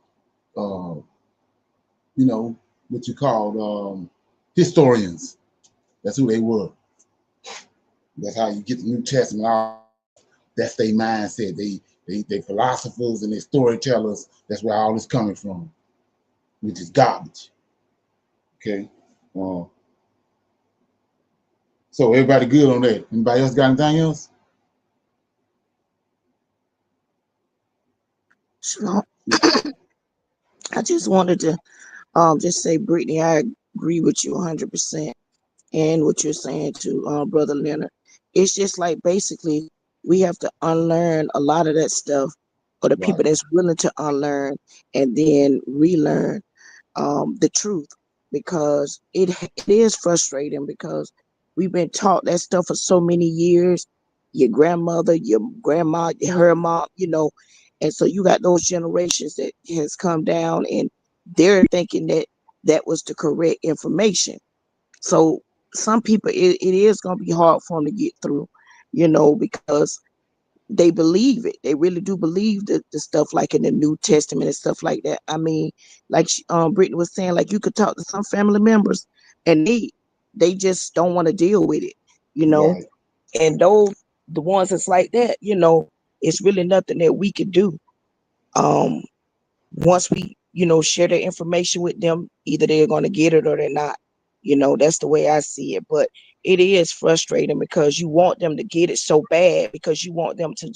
you call historians. That's who they were. That's how you get the New Testament. That's their mindset. They philosophers and they storytellers. That's where all this coming from, which is garbage. Okay. So everybody good on that? Anybody else got anything else? So I just wanted to just say, Brittany, I agree with you 100%. And what you're saying to Brother Leonard. It's just like basically we have to unlearn a lot of that stuff, for the people that's willing to unlearn and then relearn the truth, because it is frustrating, because we've been taught that stuff for so many years. Your grandmother, your grandma, her mom, and so you got those generations that has come down, and they're thinking that that was the correct information. So some people, it is going to be hard for them to get through, because they believe it. They really do believe the stuff like in the New Testament and stuff like that. I mean, like Brittany was saying, like you could talk to some family members and they just don't want to deal with it, you know. Right. And those the ones that's like that, you know, it's really nothing that we could do. Once we, you know, share the information with them, either they're going to get it or they're not. You know, that's the way I see it. But it is frustrating because you want them to get it so bad because you want them to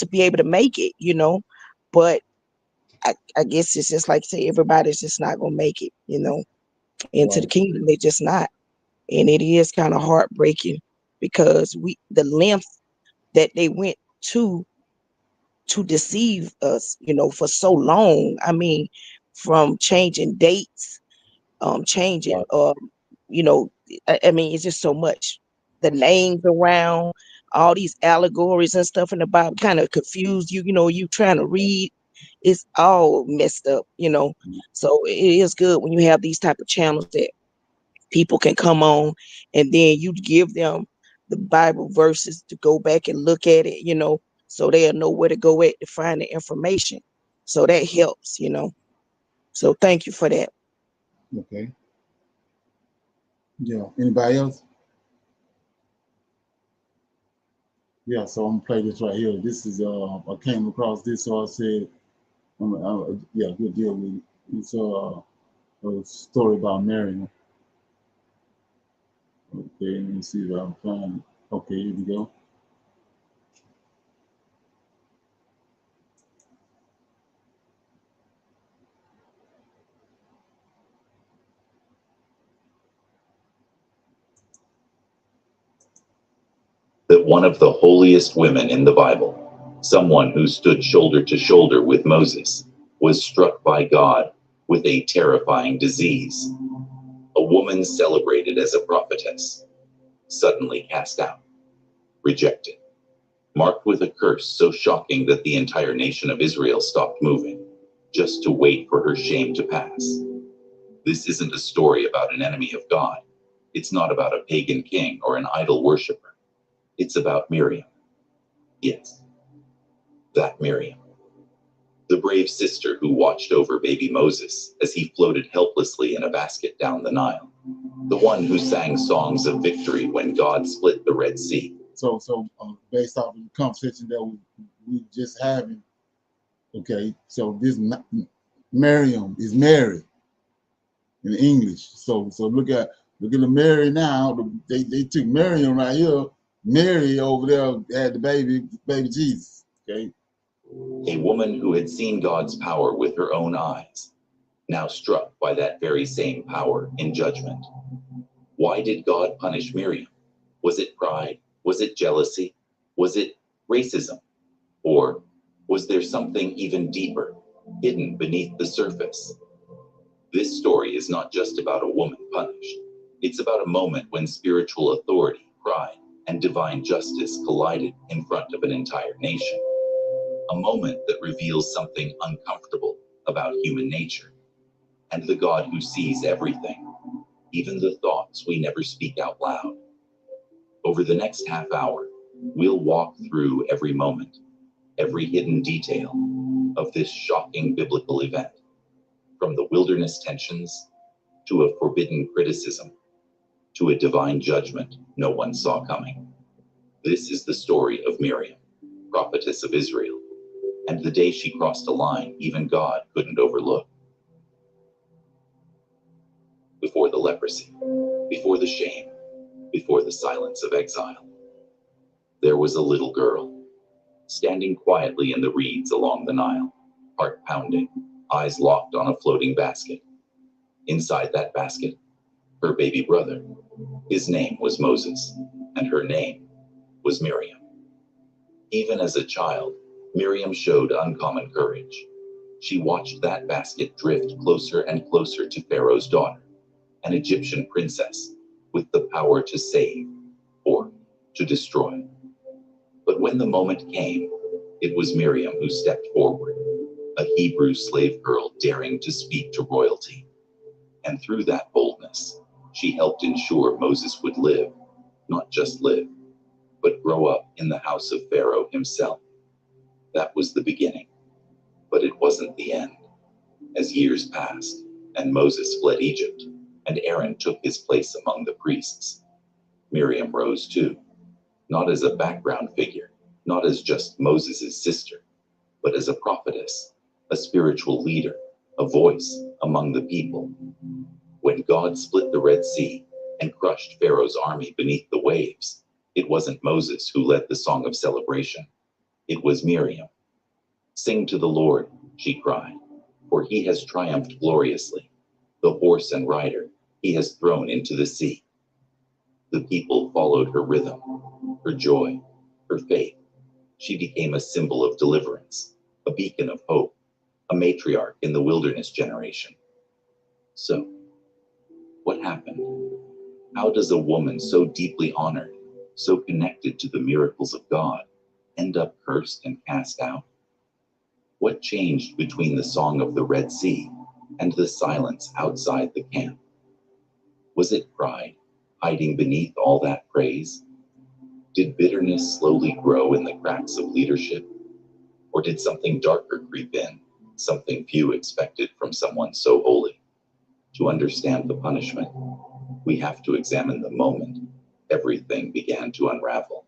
be able to make it, you know. But I guess it's just like say everybody's just not gonna make it, you know, into the Right. kingdom. They're just not. And it is kind of heartbreaking because the length that they went to deceive us, you know, for so long. I mean, from changing dates, changing, Right. you know, I mean, it's just so much. The names around, all these allegories and stuff in the Bible kind of confuse you. You know, you trying to read, it's all messed up. You know, so it is good when you have these type of channels that people can come on, and then you give them the Bible verses to go back and look at it. You know, so they'll know where to go at to find the information. So that helps. You know, so thank you for that. Okay. Yeah. Anybody else? Yeah. So I'm gonna play this right here. This is I came across this, so I said, yeah, good deal with it. It's a story about Miriam. Okay, let me see if I can find it. Okay, here we go. That one of the holiest women in the Bible, someone who stood shoulder to shoulder with Moses, was struck by God with a terrifying disease. A woman celebrated as a prophetess, suddenly cast out, rejected, marked with a curse so shocking that the entire nation of Israel stopped moving, just to wait for her shame to pass. This isn't a story about an enemy of God. It's not about a pagan king or an idol worshiper. It's about Miriam. Yes, that Miriam. The brave sister who watched over baby Moses as he floated helplessly in a basket down the Nile. The one who sang songs of victory when God split the Red Sea. So based off of the conversation that we just having, okay, so this Miriam is Mary in English. So look at the Mary now. They took Miriam right here. Mary over there had the baby Jesus. Okay. A woman who had seen God's power with her own eyes, now struck by that very same power in judgment. Why did God punish Miriam? Was it pride? Was it jealousy? Was it racism? Or was there something even deeper, hidden beneath the surface? This story is not just about a woman punished. It's about a moment when spiritual authority, pride, and divine justice collided in front of an entire nation. A moment that reveals something uncomfortable about human nature and the God who sees everything, even the thoughts we never speak out loud. Over the next half hour, we'll walk through every moment, every hidden detail of this shocking biblical event, from the wilderness tensions to a forbidden criticism to a divine judgment no one saw coming. This is the story of Miriam, prophetess of Israel, and the day she crossed a line even God couldn't overlook. Before the leprosy, before the shame, before the silence of exile, there was a little girl, standing quietly in the reeds along the Nile, heart pounding, eyes locked on a floating basket. Inside that basket, her baby brother. His name was Moses, and her name was Miriam. Even as a child, Miriam showed uncommon courage. She watched that basket drift closer and closer to Pharaoh's daughter, an Egyptian princess with the power to save or to destroy. But when the moment came, it was Miriam who stepped forward, a Hebrew slave girl daring to speak to royalty. And through that boldness, she helped ensure Moses would live, not just live, but grow up in the house of Pharaoh himself. That was the beginning, but it wasn't the end. As years passed, and Moses fled Egypt, and Aaron took his place among the priests, Miriam rose too, not as a background figure, not as just Moses' sister, but as a prophetess, a spiritual leader, a voice among the people. When God split the Red Sea and crushed Pharaoh's army beneath the waves, it wasn't Moses who led the song of celebration. It was Miriam. "Sing to the Lord," she cried, "for he has triumphed gloriously. The horse and rider he has thrown into the sea." The people followed her rhythm, her joy, her faith. She became a symbol of deliverance, a beacon of hope, a matriarch in the wilderness generation. So, what happened? How does a woman so deeply honored, so connected to the miracles of God, end up cursed and cast out? What changed between the song of the Red Sea and the silence outside the camp? Was it pride, hiding beneath all that praise? Did bitterness slowly grow in the cracks of leadership? Or did something darker creep in, something few expected from someone so holy? To understand the punishment, we have to examine the moment everything began to unravel.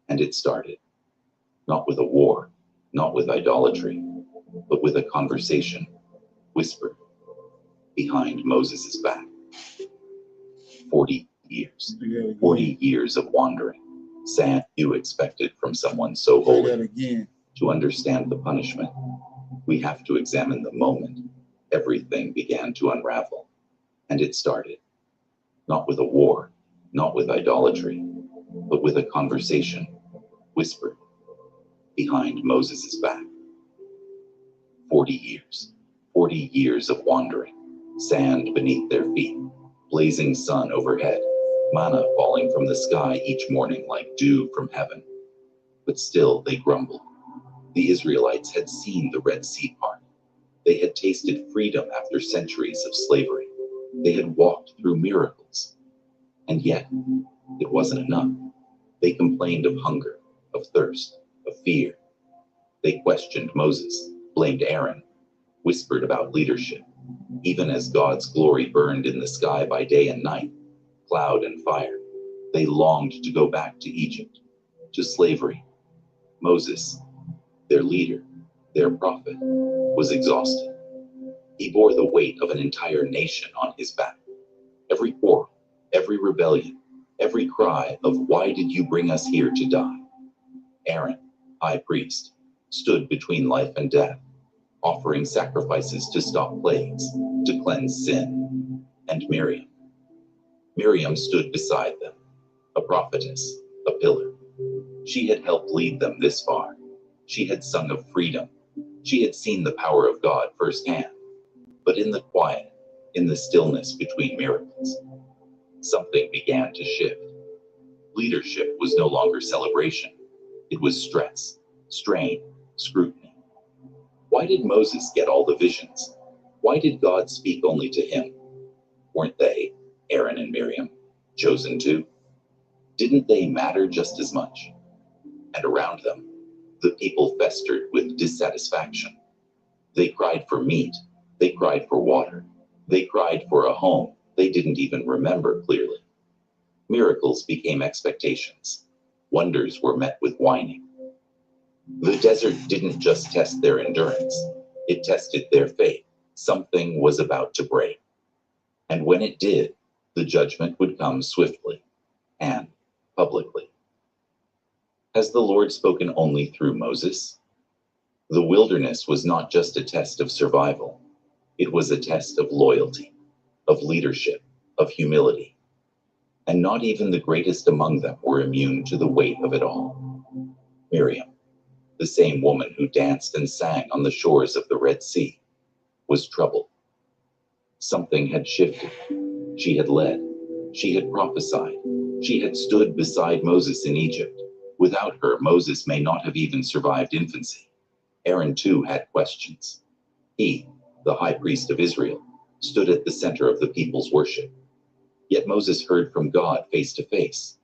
And it started, not with a war, not with idolatry, but with a conversation, whispered, behind Moses' back. 40 years, 40 years of wandering, sand you expected from someone so holy. To understand the punishment, we have to examine the moment everything began to unravel. And it started, not with a war, not with idolatry, but with a conversation, whispered, behind Moses' back. 40 years, 40 years of wandering, sand beneath their feet, blazing sun overhead, manna falling from the sky each morning like dew from heaven. But still they grumbled. The Israelites had seen the Red Sea part. They had tasted freedom after centuries of slavery. They had walked through miracles. And yet, it wasn't enough. They complained of hunger, of thirst, of fear. They questioned Moses, blamed Aaron, whispered about leadership, even as God's glory burned in the sky by day and night, cloud and fire. They longed to go back to Egypt, to slavery. Moses, their leader, their prophet, was exhausted. He bore the weight of an entire nation on his back. Every quarrel, every rebellion, every cry of "Why did you bring us here to die?" Aaron, high priest, stood between life and death, offering sacrifices to stop plagues, to cleanse sin. And Miriam stood beside them, a prophetess, a pillar. She had helped lead them this far. She had sung of freedom. She had seen the power of God firsthand. But in the quiet, in the stillness between miracles, something began to shift. Leadership was no longer celebration. It was stress, strain, scrutiny. Why did Moses get all the visions? Why did God speak only to him? Weren't they, Aaron and Miriam, chosen too? Didn't they matter just as much? And around them, the people festered with dissatisfaction. They cried for meat. They cried for water. They cried for a home they didn't even remember clearly. Miracles became expectations. Wonders were met with whining. The desert didn't just test their endurance. It tested their faith. Something was about to break. And when it did, the judgment would come swiftly and publicly. Has the Lord spoken only through Moses? The wilderness was not just a test of survival. It was a test of loyalty, of leadership, of humility. And not even the greatest among them were immune to the weight of it all. Miriam, the same woman who danced and sang on the shores of the Red Sea, was troubled. Something had shifted. She had led. She had prophesied. She had stood beside Moses in Egypt. Without her, Moses may not have even survived infancy. Aaron too had questions. He, the high priest of Israel, stood at the center of the people's worship. Yet Moses heard from God face to face.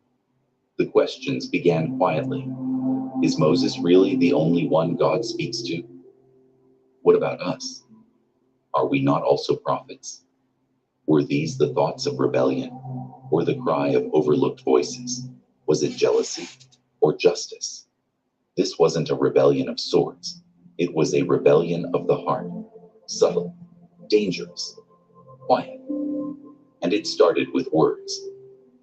The questions began quietly. Is Moses really the only one God speaks to? What about us? Are we not also prophets? Were these the thoughts of rebellion, or the cry of overlooked voices? Was it jealousy or justice? This wasn't a rebellion of sorts. It was a rebellion of the heart, subtle, dangerous, quiet. And it started with words,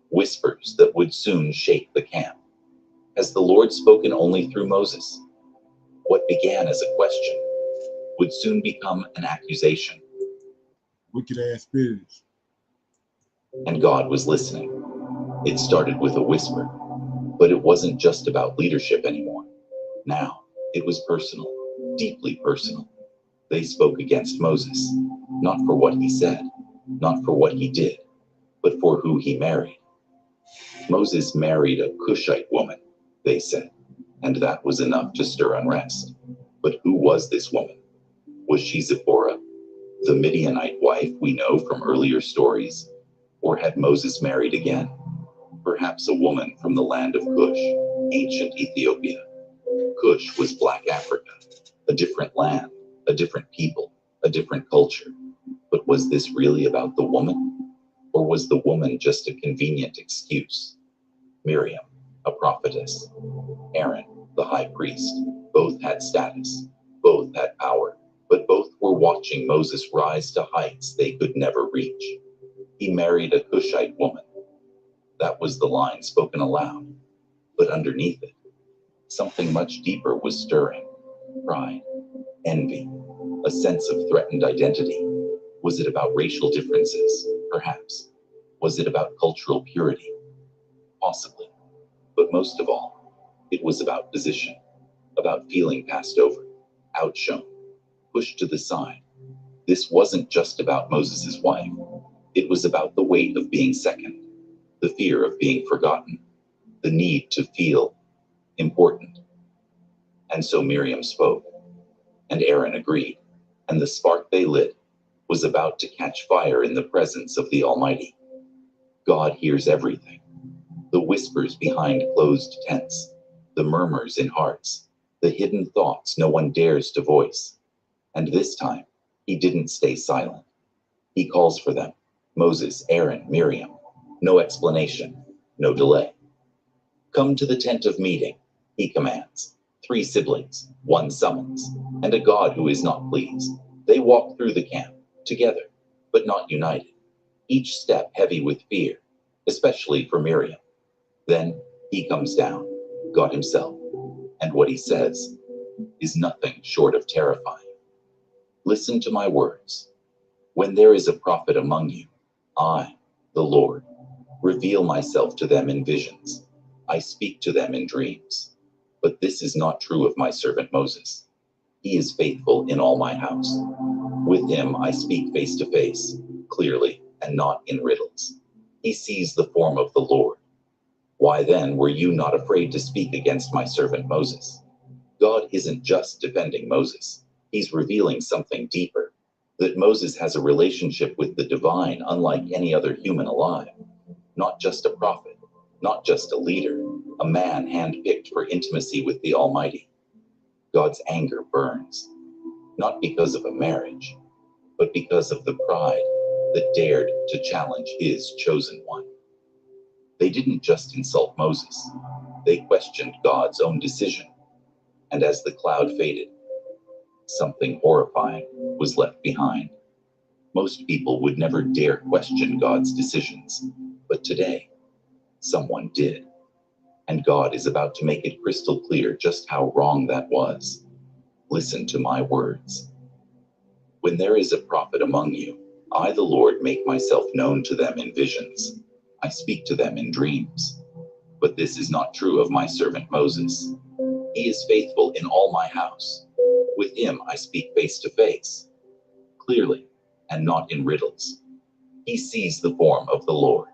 whispers that would soon shake the camp. Has the Lord spoken only through Moses? What began as a question would soon become an accusation. Wicked ass spirits. And God was listening. It started with a whisper, but it wasn't just about leadership anymore. Now, it was personal, deeply personal. They spoke against Moses, not for what he said, not for what he did, but for who he married. Moses married a Cushite woman, they said, and that was enough to stir unrest. But who was this woman? Was she Zipporah, the Midianite wife we know from earlier stories? Or had Moses married again? Perhaps a woman from the land of Cush, ancient Ethiopia. Cush was Black Africa, a different land, a different people, a different culture. But was this really about the woman? Or was the woman just a convenient excuse? Miriam, a prophetess. Aaron, the high priest. Both had status. Both had power. But both were watching Moses rise to heights they could never reach. He married a Cushite woman. That was the line spoken aloud. But underneath it, something much deeper was stirring. Pride, envy, a sense of threatened identity. Was it about racial differences? Perhaps. Was it about cultural purity? Possibly. But most of all, it was about position, about feeling passed over, outshone, pushed to the side. This wasn't just about Moses' wife. It was about the weight of being second, the fear of being forgotten, the need to feel important. And so Miriam spoke, and Aaron agreed, and the spark they lit was about to catch fire in the presence of the Almighty. God hears everything. The whispers behind closed tents, the murmurs in hearts, the hidden thoughts no one dares to voice. And this time, he didn't stay silent. He calls for them, Moses, Aaron, Miriam. No explanation, no delay. Come to the tent of meeting, he commands. 3 siblings, 1 summons, and a God who is not pleased. They walk through the camp, together, but not united. Each step heavy with fear, especially for Miriam. Then he comes down, God himself, and what he says is nothing short of terrifying. Listen to my words. When there is a prophet among you, I, the Lord, reveal myself to them in visions. I speak to them in dreams. But this is not true of my servant Moses. He is faithful in all my house. With him I speak face to face, clearly, and not in riddles. He sees the form of the Lord. Why then were you not afraid to speak against my servant Moses? God isn't just defending Moses. He's revealing something deeper, that Moses has a relationship with the divine unlike any other human alive. Not just a prophet, not just a leader, a man handpicked for intimacy with the Almighty. God's anger burns, not because of a marriage, but because of the pride that dared to challenge his chosen one. They didn't just insult Moses, they questioned God's own decision. And as the cloud faded, something horrifying was left behind. Most people would never dare question God's decisions, but today, someone did. And God is about to make it crystal clear just how wrong that was. Listen to my words. When there is a prophet among you, I, the Lord, make myself known to them in visions. I speak to them in dreams. But this is not true of my servant Moses. He is faithful in all my house. With him I speak face to face, clearly, and not in riddles. He sees the form of the Lord.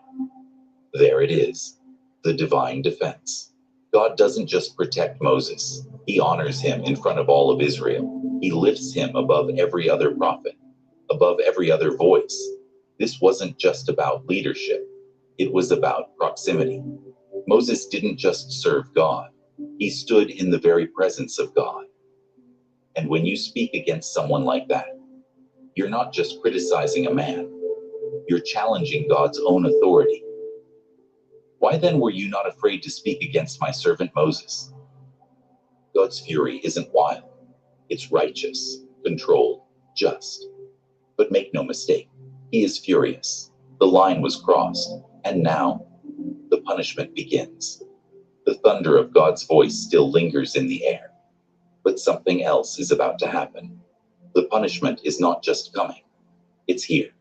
There it is, the divine defense. God doesn't just protect Moses. He honors him in front of all of Israel. He lifts him above every other prophet, above every other voice. This wasn't just about leadership. It was about proximity. Moses didn't just serve God, he stood in the very presence of God. And when you speak against someone like that, you're not just criticizing a man, you're challenging God's own authority. Why then were you not afraid to speak against my servant Moses? God's fury isn't wild, it's righteous, controlled, just. But make no mistake, he is furious. The line was crossed, and now the punishment begins. The thunder of God's voice still lingers in the air, but something else is about to happen. The punishment is not just coming, it's here.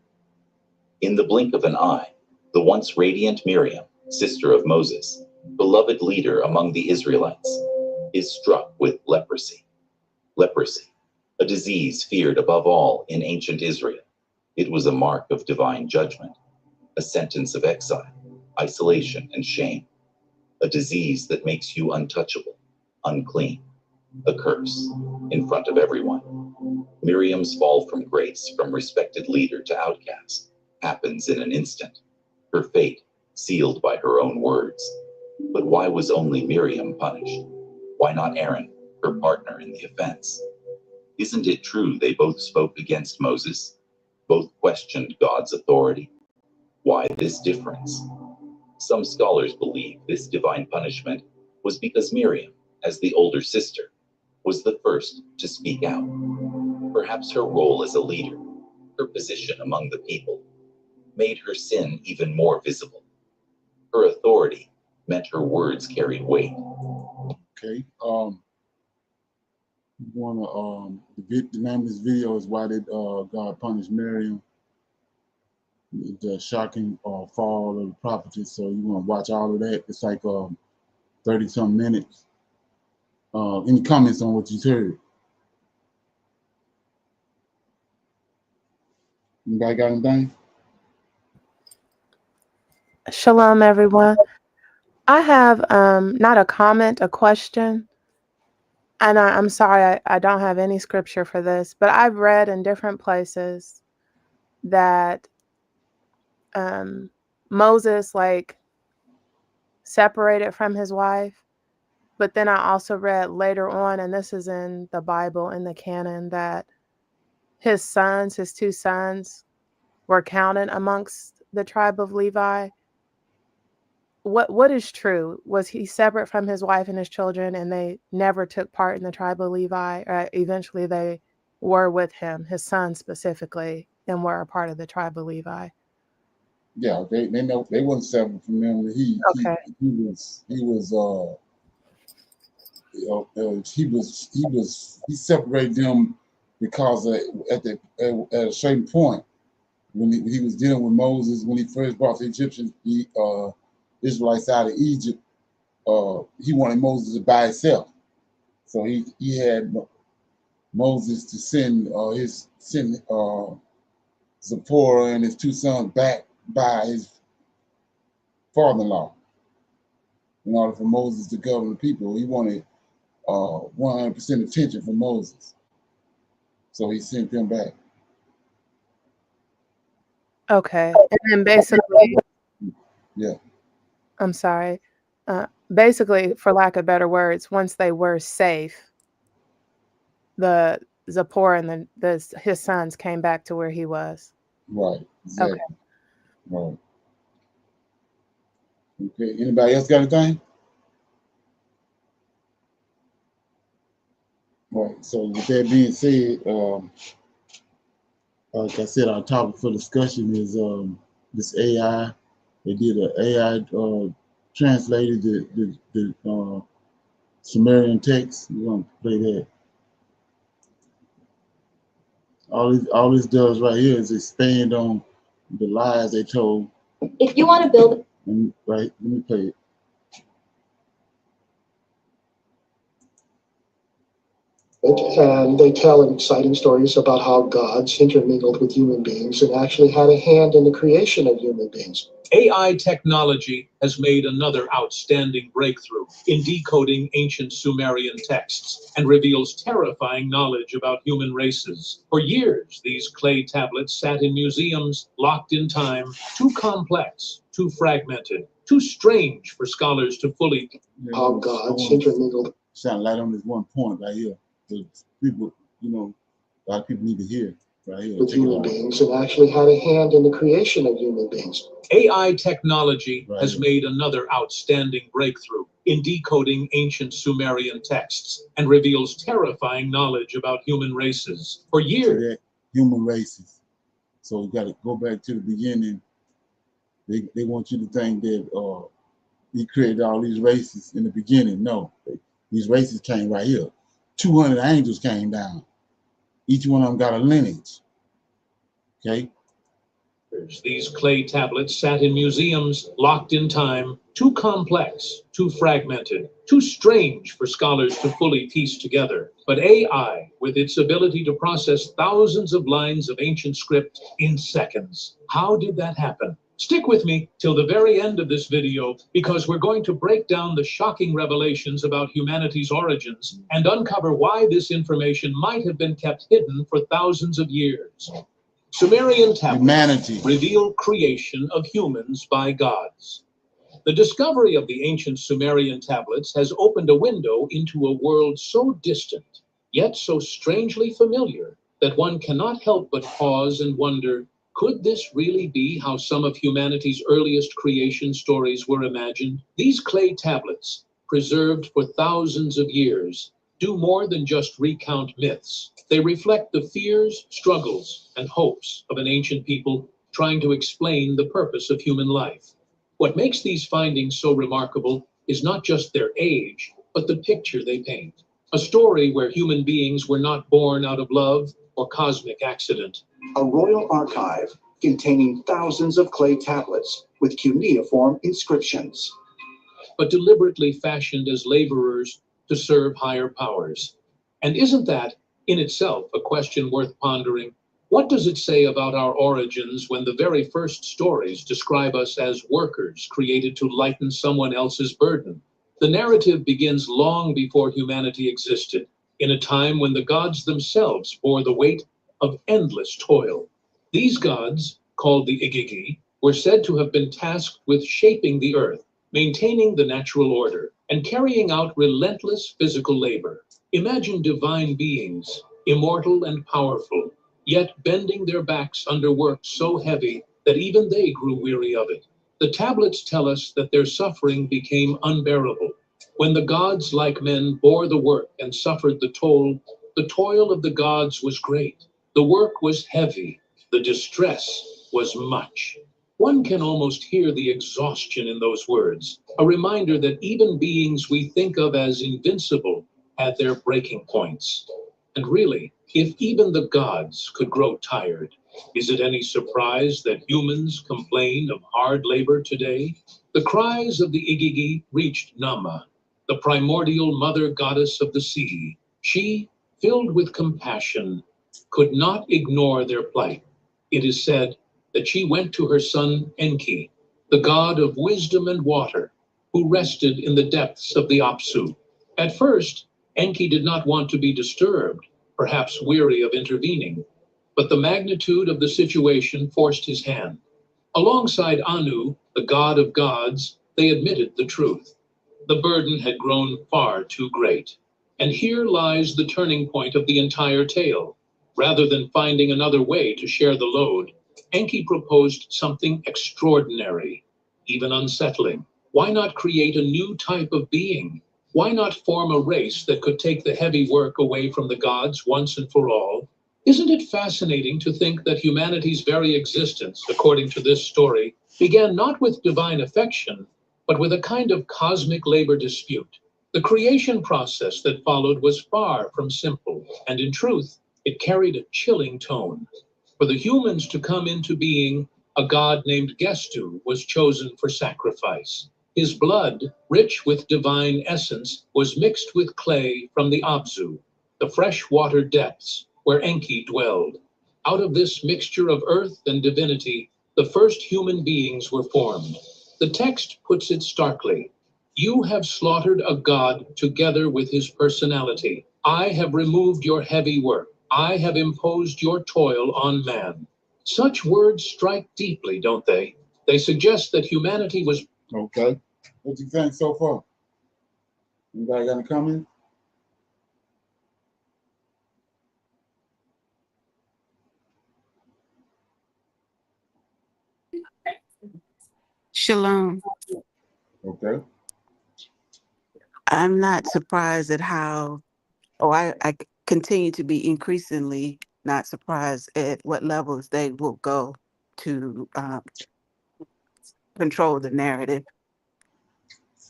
In the blink of an eye, the once radiant Miriam, sister of Moses, beloved leader among the Israelites, is struck with leprosy. Leprosy, a disease feared above all in ancient Israel. It was a mark of divine judgment, a sentence of exile, isolation, and shame. A disease that makes you untouchable, unclean, a curse in front of everyone. Miriam's fall from grace, from respected leader to outcast, happens in an instant. Her fate sealed by her own words. But why was only Miriam punished? Why not Aaron, her partner in the offense? Isn't it true they both spoke against Moses? Both questioned God's authority? Why this difference? Some scholars believe this divine punishment was because Miriam, as the older sister, was the first to speak out. Perhaps her role as a leader, her position among the people, made her sin even more visible. Her authority meant her words carried weight. Okay. The name of this video is Why Did God Punish Miriam? The shocking fall of the prophetess. So you want to watch all of that. It's like 30-some minutes. Any comments on what you heard? Anybody got anything? Shalom, everyone. I have not a comment, a question. And I'm sorry, I don't have any scripture for this, but I've read in different places that Moses separated from his wife. But then I also read later on, and this is in the Bible, in the canon, that his two sons, were counted amongst the tribe of Levi. What is true? Was he separate from his wife and his children, and they never took part in the tribe of Levi? Or eventually they were with him, his sons specifically, and were a part of the tribe of Levi? Yeah, they know they wasn't separate from them. He separated them because at a certain point when he was dealing with Moses, when he first brought the Egyptians, the Israelites out of Egypt, he wanted Moses by himself. So he had Moses to send Zipporah and his two sons back by his father-in-law in order for Moses to govern the people. He wanted 100% attention from Moses. So he sent them back. Okay. And then basically, yeah. I'm sorry. Basically, for lack of better words, once they were safe, the Zipporah and his sons came back to where he was. Right. Exactly. Okay. Right. Okay. Anybody else got anything? Right. So with that being said, like I said, our topic for discussion is this AI. They did an AI translated the Sumerian text. We're gonna play that. All this does right here is expand on the lies they told. If you want to build, right, let me play it. And they tell exciting stories about how gods intermingled with human beings and actually had a hand in the creation of human beings. AI technology has made another outstanding breakthrough in decoding ancient Sumerian texts and reveals terrifying knowledge about human races. For years, these clay tablets sat in museums, locked in time, too complex, too fragmented, too strange for scholars to fully. How gods intermingled. Shine light on this one point right here. So people, a lot of people need to hear right here. With human beings and actually had a hand in the creation of human beings. AI technology has made another outstanding breakthrough in decoding ancient Sumerian texts and reveals terrifying knowledge about human races. For years, human races. So you got to go back to the beginning. They want you to think that he created all these races in the beginning. No, these races came right here. 200 angels came down. Each one of them got a lineage. Okay. These clay tablets sat in museums, locked in time, too complex, too fragmented, too strange for scholars to fully piece together. But AI, with its ability to process thousands of lines of ancient script in seconds. How did that happen? Stick with me till the very end of this video, because we're going to break down the shocking revelations about humanity's origins and uncover why this information might have been kept hidden for thousands of years. Sumerian tablets reveal creation of humans by gods. The discovery of the ancient Sumerian tablets has opened a window into a world so distant, yet so strangely familiar, that one cannot help but pause and wonder, could this really be how some of humanity's earliest creation stories were imagined? These clay tablets, preserved for thousands of years, do more than just recount myths. They reflect the fears, struggles, and hopes of an ancient people trying to explain the purpose of human life. What makes these findings so remarkable is not just their age, but the picture they paint. A story where human beings were not born out of love or cosmic accident. A royal archive containing thousands of clay tablets with cuneiform inscriptions, but deliberately fashioned as laborers to serve higher powers. And isn't that, in itself, a question worth pondering? What does it say about our origins when the very first stories describe us as workers created to lighten someone else's burden? The narrative begins long before humanity existed, in a time when the gods themselves bore the weight of endless toil. These gods, called the Igigi, were said to have been tasked with shaping the earth, maintaining the natural order, and carrying out relentless physical labor. Imagine divine beings, immortal and powerful, yet bending their backs under work so heavy that even they grew weary of it. The tablets tell us that their suffering became unbearable. When the gods, like men, bore the work and suffered the toil of the gods was great. The work was heavy, the distress was much. One can almost hear the exhaustion in those words, a reminder that even beings we think of as invincible had their breaking points. And really, if even the gods could grow tired, is it any surprise that humans complain of hard labor today? The cries of the Igigi reached Nama, the primordial mother goddess of the sea. She, filled with compassion, could not ignore their plight. It is said that she went to her son Enki, the god of wisdom and water, who rested in the depths of the Apsu. At first, Enki did not want to be disturbed, perhaps weary of intervening, but the magnitude of the situation forced his hand. Alongside Anu, the god of gods, they admitted the truth. The burden had grown far too great. And here lies the turning point of the entire tale. Rather than finding another way to share the load, Enki proposed something extraordinary, even unsettling. Why not create a new type of being? Why not form a race that could take the heavy work away from the gods once and for all? Isn't it fascinating to think that humanity's very existence, according to this story, began not with divine affection, but with a kind of cosmic labor dispute? The creation process that followed was far from simple, and in truth, it carried a chilling tone. For the humans to come into being, a god named Gestu was chosen for sacrifice. His blood, rich with divine essence, was mixed with clay from the Abzu, the freshwater depths where Enki dwelled. Out of this mixture of earth and divinity, the first human beings were formed. The text puts it starkly. You have slaughtered a god together with his personality. I have removed your heavy work. I have imposed your toil on man. Such words strike deeply, don't they? They suggest that humanity was Okay. What you think so far? Anybody got any comments? Shalom. Okay. I'm not surprised at how, I continue to be increasingly not surprised at what levels they will go to control the narrative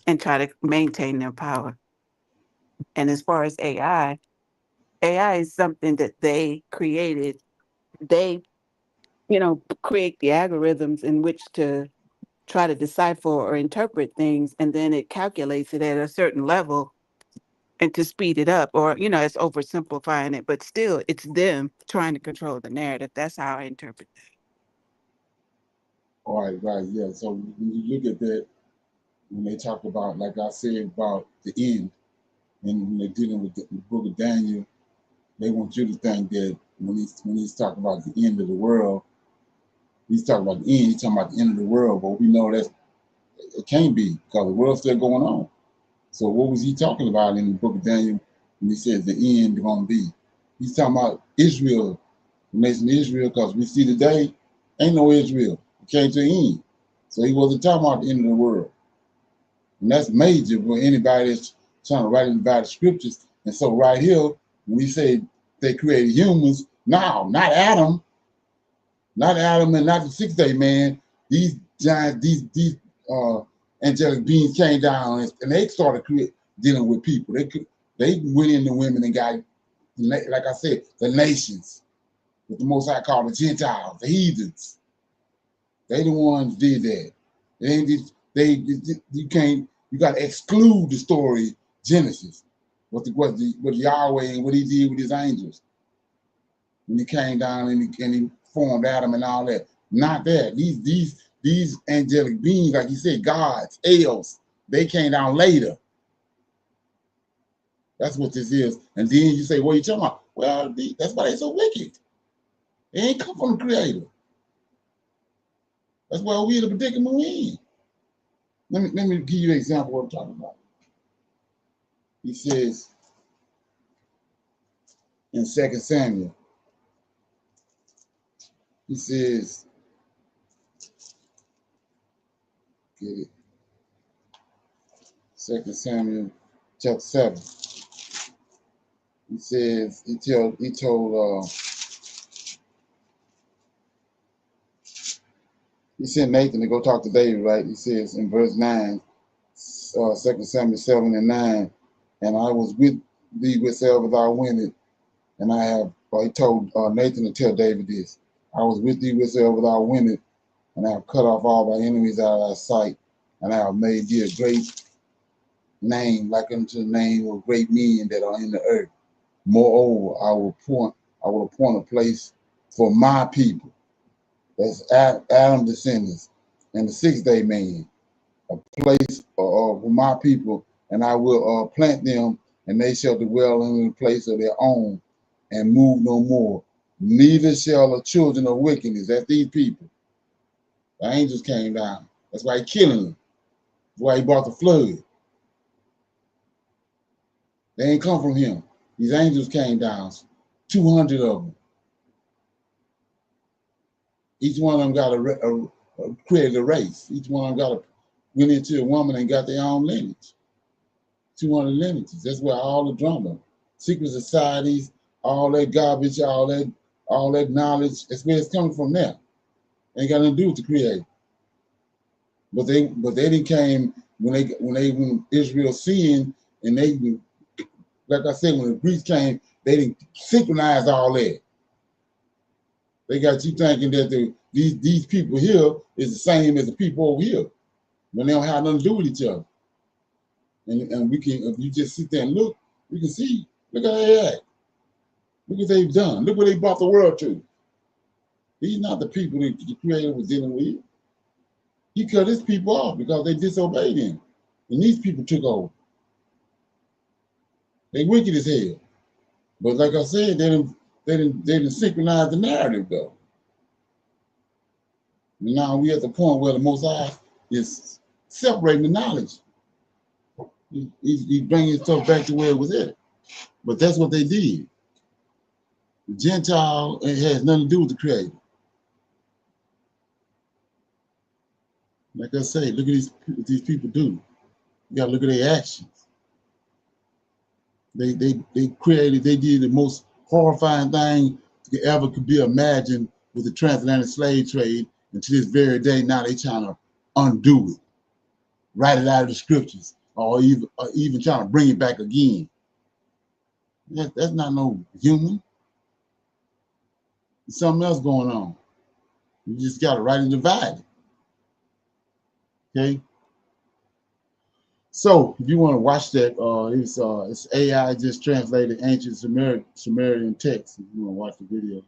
and try to maintain their power. And as far as AI is something that they created. They, create the algorithms in which to try to decipher or interpret things, and then it calculates it at a certain level and to speed it up, or it's oversimplifying it, but still it's them trying to control the narrative. That's how I interpret that. All right, right, yeah. So when you look at that, when they talk about, like I said, about the end, and when they're dealing with the book of Daniel, they want you to think that when he's talking about the end of the world, he's talking about the end, he's talking about the end of the world, but we know that it can't be, because the world's still going on. So what was he talking about in the book of Daniel when he says the end is going to be? He's talking about Israel, the nation of Israel, because we see today, ain't no Israel. It came to the end. So he wasn't talking about the end of the world. And that's major for anybody that's trying to write about the scriptures. And so right here, when we say they created humans, no, not Adam and not the sixth-day man. These giants, these angelic beings came down and they started dealing with people. They went into women and got, like I said, the nations, what the Most High called the Gentiles, the heathens. They the ones did that. You got to exclude the story Genesis, what Yahweh and what he did with his angels when he came down and he formed Adam and all that. Not that. These angelic beings, like you said, gods, elves, they came down later. That's what this is. And then you say, what are you talking about? Well, that's why they're so wicked. They ain't come from the creator. That's why we're in the predicament we're in. Let me give you an example of what I'm talking about. He says in 2 Samuel, he says, get it, 2 Samuel chapter 7. He says, he sent Nathan to go talk to David, right? He says in verse 9, 2 Samuel 7 and 9, and I was with thee wheresoever thou wentest, and I have, he told Nathan to tell David this, I was with thee wheresoever thou wentest, and I have cut off all thy enemies out of thy sight, and I have made thee a great name, like unto the name of great men that are in the earth. Moreover, I will appoint a place for my people. That's Adam descendants and the sixth-day man, a place for my people, and I will plant them, and they shall dwell in the place of their own, and move no more. Neither shall the children of wickedness, that's these people. The angels came down. That's why he killing them. That's why he brought the flood. They ain't come from him. These angels came down, 200 of them. Each one of them got created a race. Each one of them went into a woman and got their own lineage. 200 lineages. That's where all the drama, secret societies, all that garbage, all that knowledge, that's where it's coming from now. Ain't got nothing to do with the creator. But they didn't came when Israel sinned, and they, like I said, when the Greeks came, they didn't synchronize all that. They got you thinking that these people here is the same as the people over here, when they don't have nothing to do with each other. And we can, if you just sit there and look, we can see, look how they act. Look what they've done. Look where they brought the world to. These not the people that the creator was dealing with. He cut his people off because they disobeyed him. And these people took over. They wicked as hell. But like I said, they didn't synchronize the narrative though. Now we at the point where the Most High is separating the knowledge. He's bringing stuff back to where it was at. But that's what they did. The Gentile, it has nothing to do with the Creator. Like I say, look at what these people do. You gotta look at their actions. They did the most horrifying thing that ever could be imagined with the transatlantic slave trade, and to this very day now they trying to undo it, write it out of the scriptures, or even trying to bring it back again. That's not no human. There's something else going on. You just gotta rightly divide it. Okay. So if you want to watch that, it's AI just translated ancient Sumerian text. If you want to watch the video.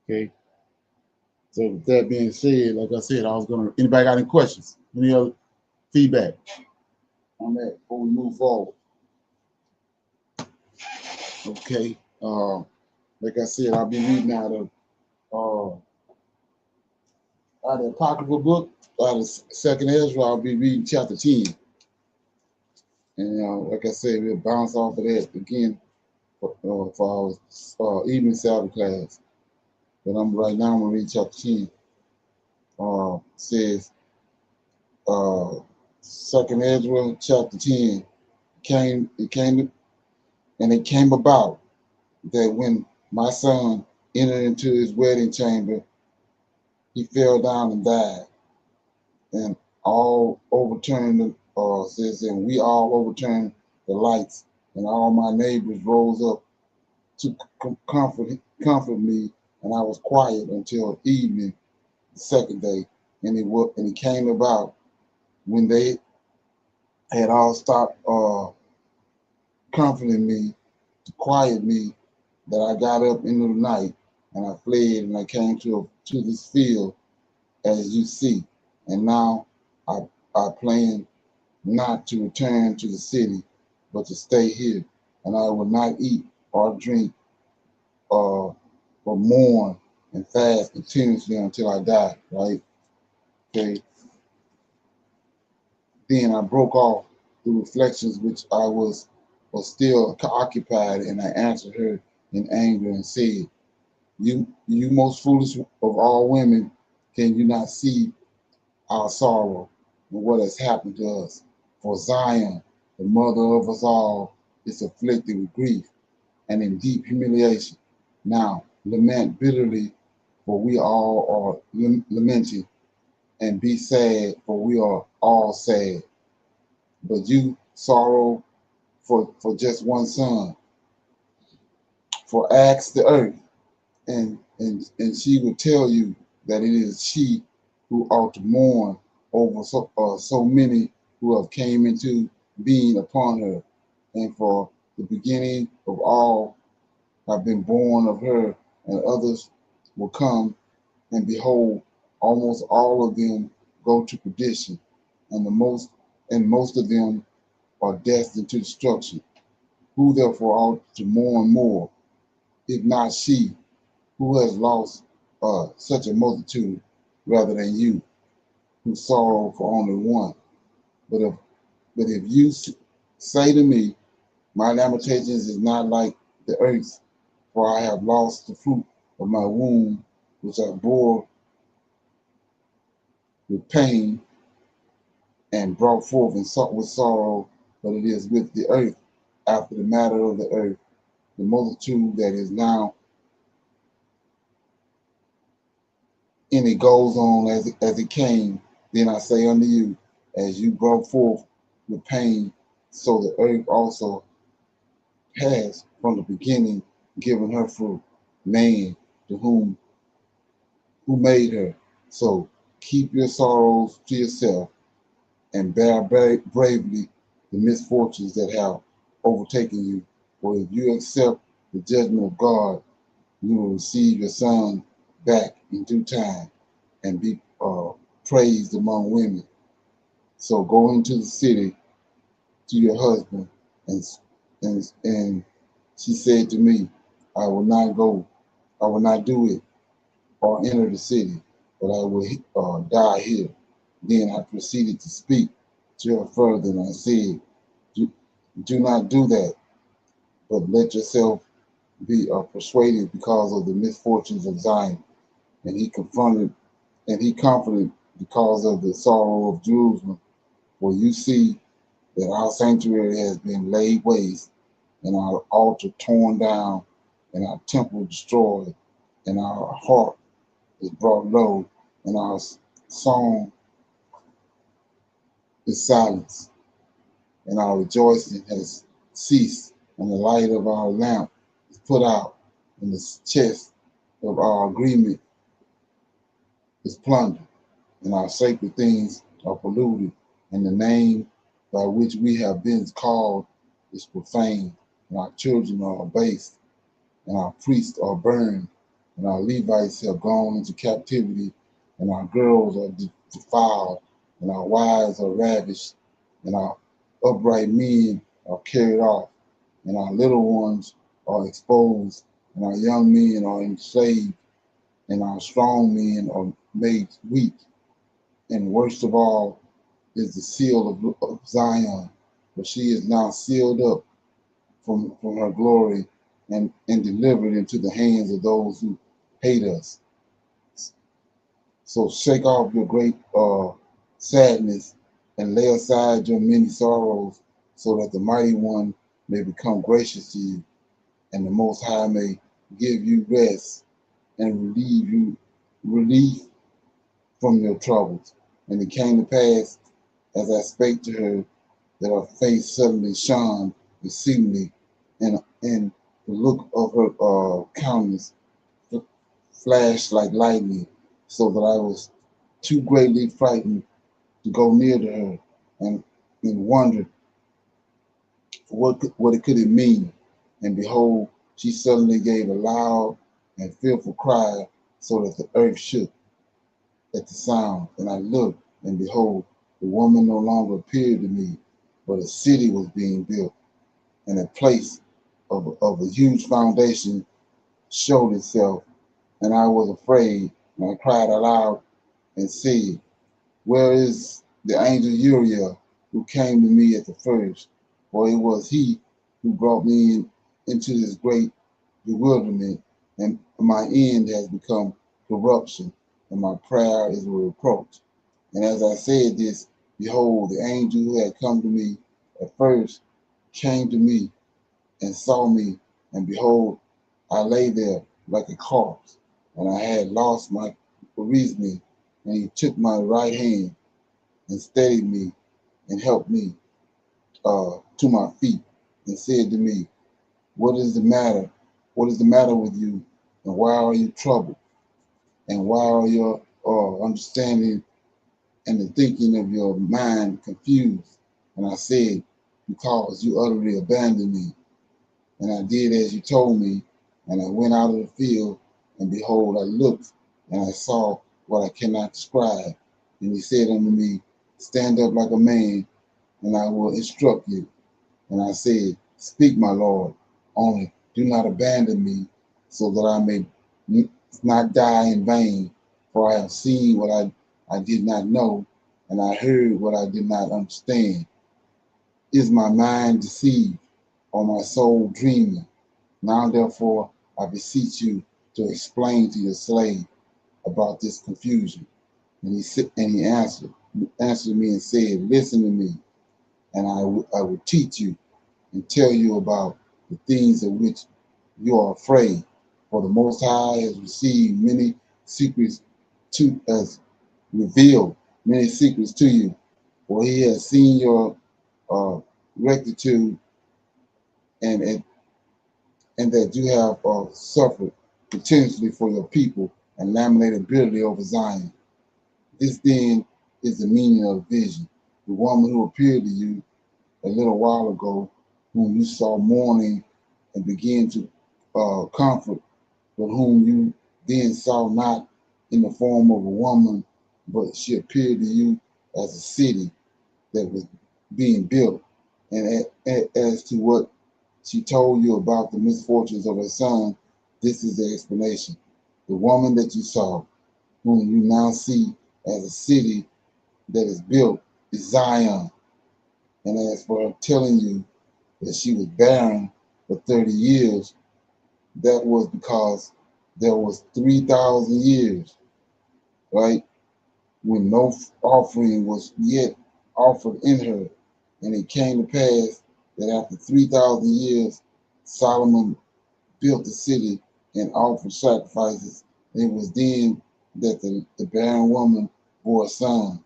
Okay. So with that being said, like I said, anybody got any questions? Any other feedback on that before we move forward? Okay. Like I said, I'll be reading out of the Apocryphal book, out of Second Ezra. I'll be reading chapter 10. And like I said, we'll bounce off of that again for our evening Sabbath class. But right now I'm gonna read chapter 10. Says Second Ezra chapter 10 it came about that when my son entered into his wedding chamber, he fell down and died. And all overturned and we all overturned the lights, and all my neighbors rose up to comfort me, and I was quiet until evening the second day. And it came about when they had all stopped comforting me to quiet me, that I got up into the night and I fled, and I came to this field as you see. And now I plan not to return to the city, but to stay here. And I will not eat or drink or mourn and fast continuously until I die, right? Okay. Then I broke off the reflections which I was still occupied, and I answered her in anger and said, You most foolish of all women, can you not see our sorrow and what has happened to us? For Zion, the mother of us all, is afflicted with grief and in deep humiliation. Now lament bitterly, for we all are lamenting, and be sad, for we are all sad. But you sorrow for just one son. For ask the earth, and she will tell you that it is she who ought to mourn over so many who have came into being upon her. And for the beginning of all have been born of her, and others will come, and behold, almost all of them go to perdition, and most of them are destined to destruction. Who therefore ought to mourn more, if not she, who has lost such a multitude, rather than you, who sorrow for only one? But if you say to me, my lamentations is not like the earth, for I have lost the fruit of my womb, which I bore with pain and brought forth with sorrow, but it is with the earth, after the matter of the earth, the multitude that is now, and it goes on as it came. Then I say unto you, as you brought forth with pain, so the earth also has from the beginning given her fruit, man to who made her. So keep your sorrows to yourself, and bear bravely the misfortunes that have overtaken you. For if you accept the judgment of God, you will receive your son back in due time and be praised among women. So go into the city to your husband. And she said to me, I will not do it or enter the city, but I will die here. Then I proceeded to speak to her further, and I said, do not do that, but let yourself be persuaded because of the misfortunes of Zion. And he comforted because of the sorrow of Jerusalem. For you see that our sanctuary has been laid waste, and our altar torn down, and our temple destroyed, and our heart is brought low, and our song is silenced, and our rejoicing has ceased, and the light of our lamp is put out, and the chest of our agreement is plundered, and our sacred things are polluted, and the name by which we have been called is profaned, and our children are abased, and our priests are burned, and our Levites have gone into captivity, and our girls are defiled, and our wives are ravished, and our upright men are carried off, and our little ones are exposed, and our young men are enslaved, and our strong men are made weak. And worst of all is the seal of Zion, for she is now sealed up from her glory and delivered into the hands of those who hate us. So shake off your great sadness and lay aside your many sorrows, so that the mighty one may become gracious to you, and the Most High may give you rest and relief from your troubles. And it came to pass, as I spake to her, that her face suddenly shone exceedingly, and the look of her countenance flashed like lightning, so that I was too greatly frightened to go near to her, and wondered what it could mean. And behold, she suddenly gave a loud and fearful cry, so that the earth shook at the sound. And I looked, and behold, the woman no longer appeared to me, but a city was being built, and a place of a huge foundation showed itself. And I was afraid, and I cried aloud and said, where is the angel Uriel who came to me at the first? For it was he who brought me into this great bewilderment, and my end has become corruption, and my prayer is a reproach. And as I said this, behold, the angel who had come to me at first came to me and saw me, and behold, I lay there like a corpse, and I had lost my reasoning, and he took my right hand and steadied me and helped me to my feet, and said to me, what is the matter? What is the matter with you? And why are you troubled? And why are your understanding and the thinking of your mind confused? And I said, because you utterly abandoned me. And I did as you told me, and I went out of the field, and behold, I looked, and I saw what I cannot describe. And he said unto me, stand up like a man, and I will instruct you. And I said, speak, my Lord, only do not abandon me, so that I may not die in vain. For I have seen what I did not know, and I heard what I did not understand. Is my mind deceived, or my soul dreaming? Now therefore I beseech you to explain to your slave about this confusion. And he answered me and said, listen to me, and I will teach you and tell you about the things of which you are afraid. For the Most High has received many secrets has revealed many secrets to you. For he has seen your rectitude, and that you have suffered continuously for your people and laminated bitterly over Zion. This then is the meaning of the vision. The woman who appeared to you a little while ago, whom you saw mourning and began to comfort, but whom you then saw not in the form of a woman, but she appeared to you as a city that was being built. And as to what she told you about the misfortunes of her son, this is the explanation. The woman that you saw, whom you now see as a city, that is built is Zion. And as for her telling you that she was barren for 30 years, that was because there was 3,000 years, right, when no offering was yet offered in her. And it came to pass that after 3,000 years, Solomon built the city and offered sacrifices. And it was then that the barren woman bore a son.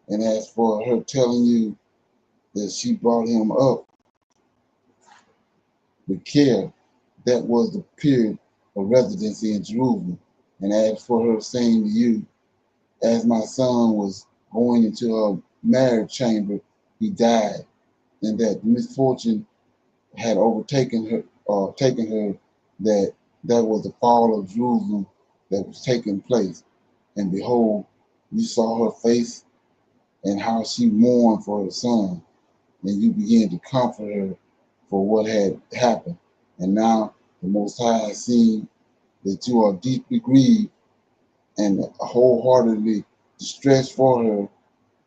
And as for her telling you that she brought him up with care, that was the period of residency in Jerusalem. And as for her saying to you, as my son was going into a marriage chamber, he died, and that misfortune had overtaken her, that was the fall of Jerusalem that was taking place. And behold, you saw her face and how she mourned for her son, and you began to comfort her for what had happened. And now the Most High has seen that you are deeply grieved and wholeheartedly distressed for her,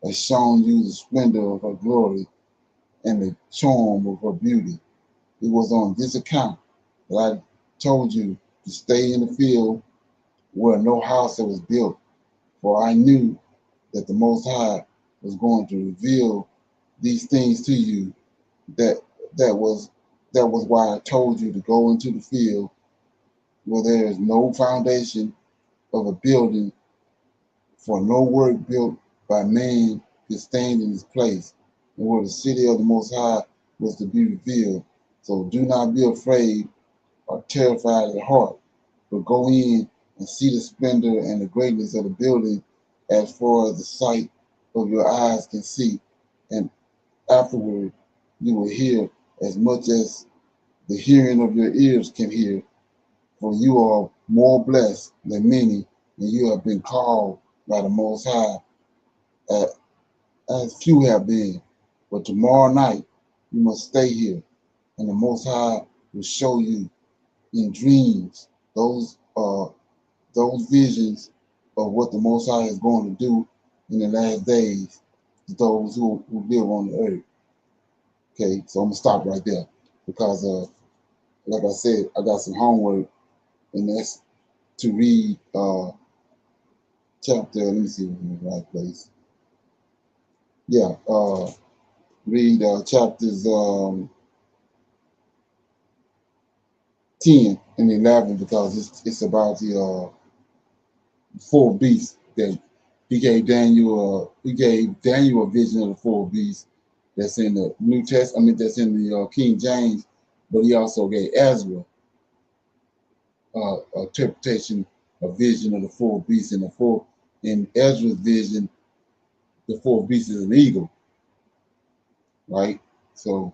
has shown you the splendor of her glory and the charm of her beauty. It was on this account that I told you to stay in the field where no house was built, for I knew that the Most High was going to reveal these things to you. That that was that was why I told you to go into the field where there is no foundation of a building, for no work built by man can stand in its place, and where the city of the Most High was to be revealed. So do not be afraid or terrified at heart, but go in and see the splendor and the greatness of the building as far as the sight of your eyes can see. And afterward, you will hear as much as the hearing of your ears can hear, for you are more blessed than many, and you have been called by the Most High, as few have been. But tomorrow night, you must stay here, and the Most High will show you in dreams those visions of what the Most High is going to do in the last days to those who live on the earth. Okay, so I'm gonna stop right there because, like I said, I got some homework, and that's to read chapter. Let me see if I'm in the right place. Yeah, read chapters 10 and 11 because it's about the four beasts that he gave Daniel. He gave Daniel a vision of the four beasts that's in the New Testament. I mean, that's in the King James, but he also gave Ezra interpretation, a vision of the four beasts. In Ezra's vision, the four beasts is an eagle, right? So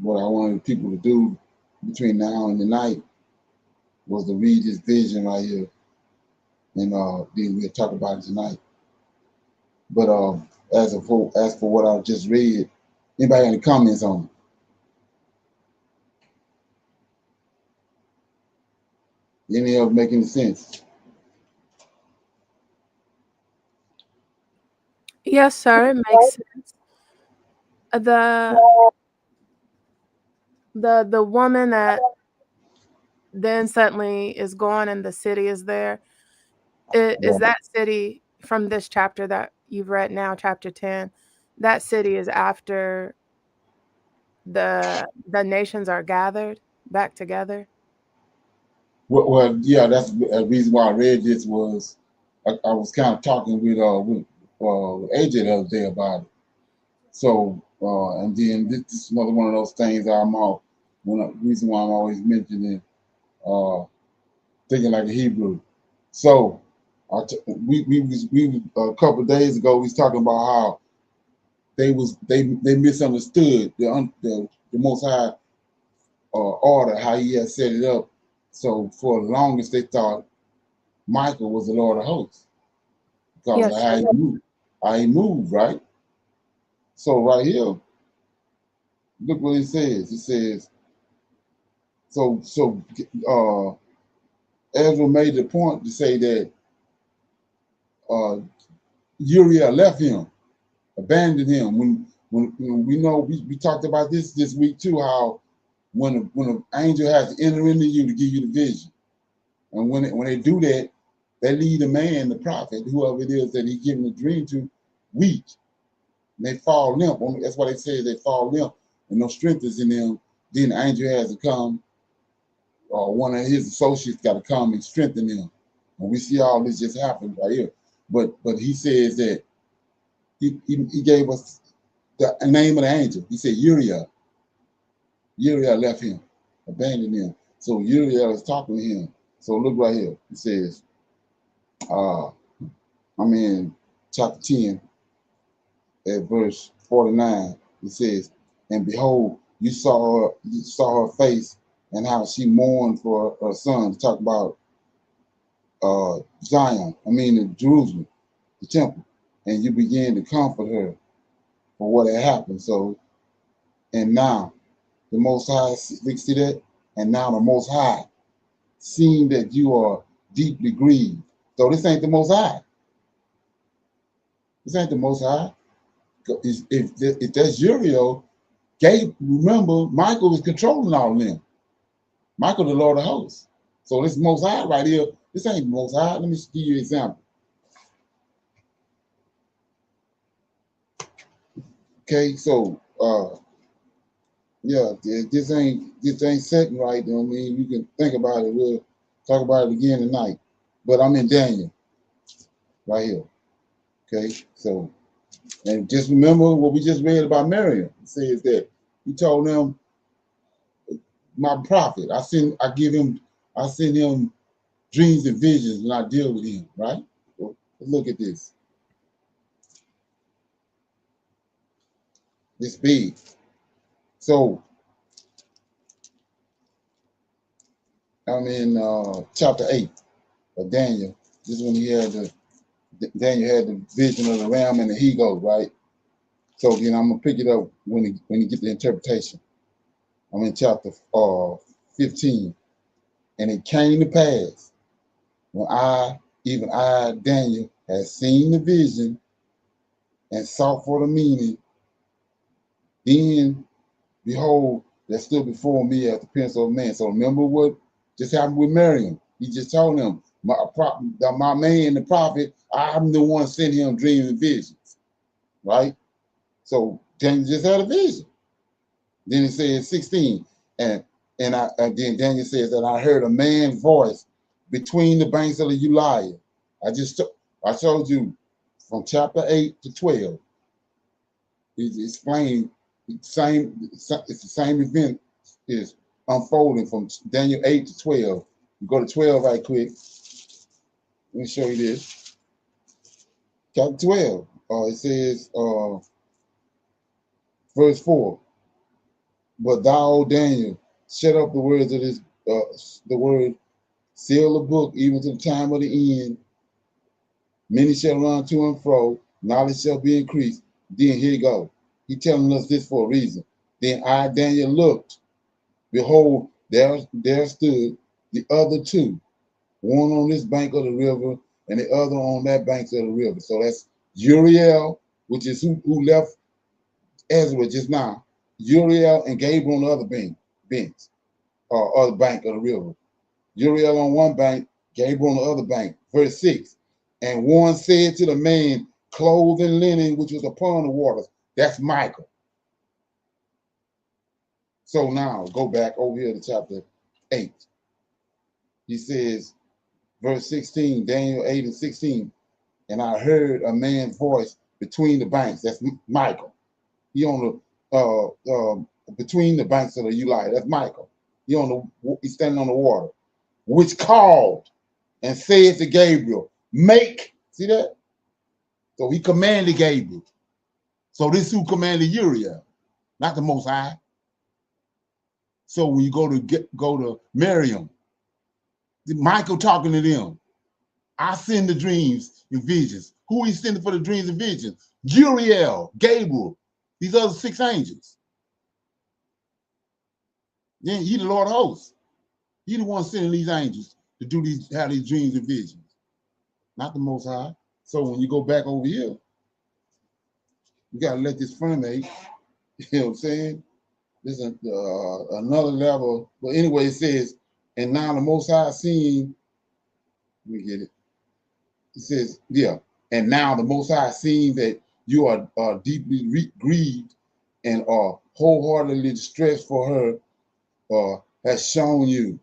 what I wanted people to do between now and the night was to read this vision right here, and then we'll talk about it tonight. But as for what I just read, anybody got any comments on it? Any of it making sense? Yes, sir, it makes sense. The woman that then suddenly is gone and the city is there. Is that city from this chapter that you've read now, chapter 10? That city is after the nations are gathered back together. Well, yeah, that's a reason why I read this was I was kind of talking with AJ the other day about it. So and then this is another one of those things reason why I'm always mentioning thinking like a Hebrew. So we a couple of days ago we was talking about how they misunderstood the Most High order, how he had set it up. So for the longest they thought Michael was the Lord of hosts because of how he moved, right? So right here, look what it says. It says, so Ezra made the point to say that Uriah left him. abandoned him. When we know we talked about this week too, how when an angel has to enter into you to give you the vision, and when they do that, they leave the man, the prophet, whoever it is that he's giving the dream to, weak. And they fall limp. That's why they say they fall limp, and no strength is in them. Then the angel has to come, or one of his associates got to come and strengthen them. And we see all this just happen right here. But he says that he gave us the name of the angel. He said Uriel. Uriel left him, abandoned him. So Uriel is talking to him. So look right here. It says, I'm in chapter 10 at verse 49. It says, and behold, you saw her face and how she mourned for her son. To talk about Jerusalem, the temple, and you began to comfort her for what had happened. So, and now the Most High, see that? And now the Most High, seeing that you are deeply grieved. So this ain't the Most High. This ain't the Most High. If that's Uriel, remember, Michael was controlling all of them. Michael, the Lord of hosts. So this Most High right here, this ain't the Most High. Let me give you an example. Okay, so yeah, this ain't setting right. You know what I mean? You can think about it. We'll talk about it again tonight. But I'm in Daniel right here. Okay, so and just remember what we just read about Miriam. It says that he told them, my prophet, I send him dreams and visions when I deal with him, right? So look at this. This big. So I'm in chapter 8 of Daniel. This is when Daniel had the vision of the ram and the he-goat, right? So then I'm gonna pick it up when you get the interpretation. I'm in chapter 15. And it came to pass when even I, Daniel, had seen the vision and sought for the meaning, then behold, there stood before me as the pencil of man. So remember what just happened with Miriam. He just told him, my man, the prophet, I'm the one sent him dreams and visions, right? So Daniel just had a vision. Then it says 16, and then Daniel says that I heard a man's voice between the banks of the Uliah. I told you from chapter 8 to 12. He's explaining it's the same event is unfolding from Daniel 8 to 12. You go to 12 right quick. Let me show you this. Chapter 12. It says verse 4. But thou, Daniel, shut up the words of this, the word, seal the book, even to the time of the end. Many shall run to and fro, knowledge shall be increased. Then here you go. He telling us this for a reason. Then I, Daniel, looked. Behold, there stood the other two, one on this bank of the river and the other on that bank of the river. So that's Uriel, which is who left Ezra just now. Uriel and Gabriel on the other other bank of the river. Uriel on one bank, Gabriel on the other bank. Verse 6. And one said to the man clothed in linen, which was upon the waters. That's Michael. So now go back over here to chapter 8. He says, verse 16, Daniel 8 and 16. And I heard a man's voice between the banks. That's Michael. He on the between the banks of the Uliah. That's Michael. He's standing on the water, which called and said to Gabriel, see that? So he commanded Gabriel. So this who commanded Uriel, not the Most High. So when you go to Miriam, Michael talking to them, I send the dreams and visions. Who he sending for the dreams and visions? Uriel, Gabriel, these other 6 angels. Then he the Lord of hosts. He the one sending these angels to have these dreams and visions, not the Most High. So when you go back over here, You gotta let this ferment. You know what I'm saying? This is another level. But anyway, it says, and now the Most High seeing, let me get it. It says, yeah, and now the Most High seeing that you are deeply grieved and are wholeheartedly distressed for her, has shown you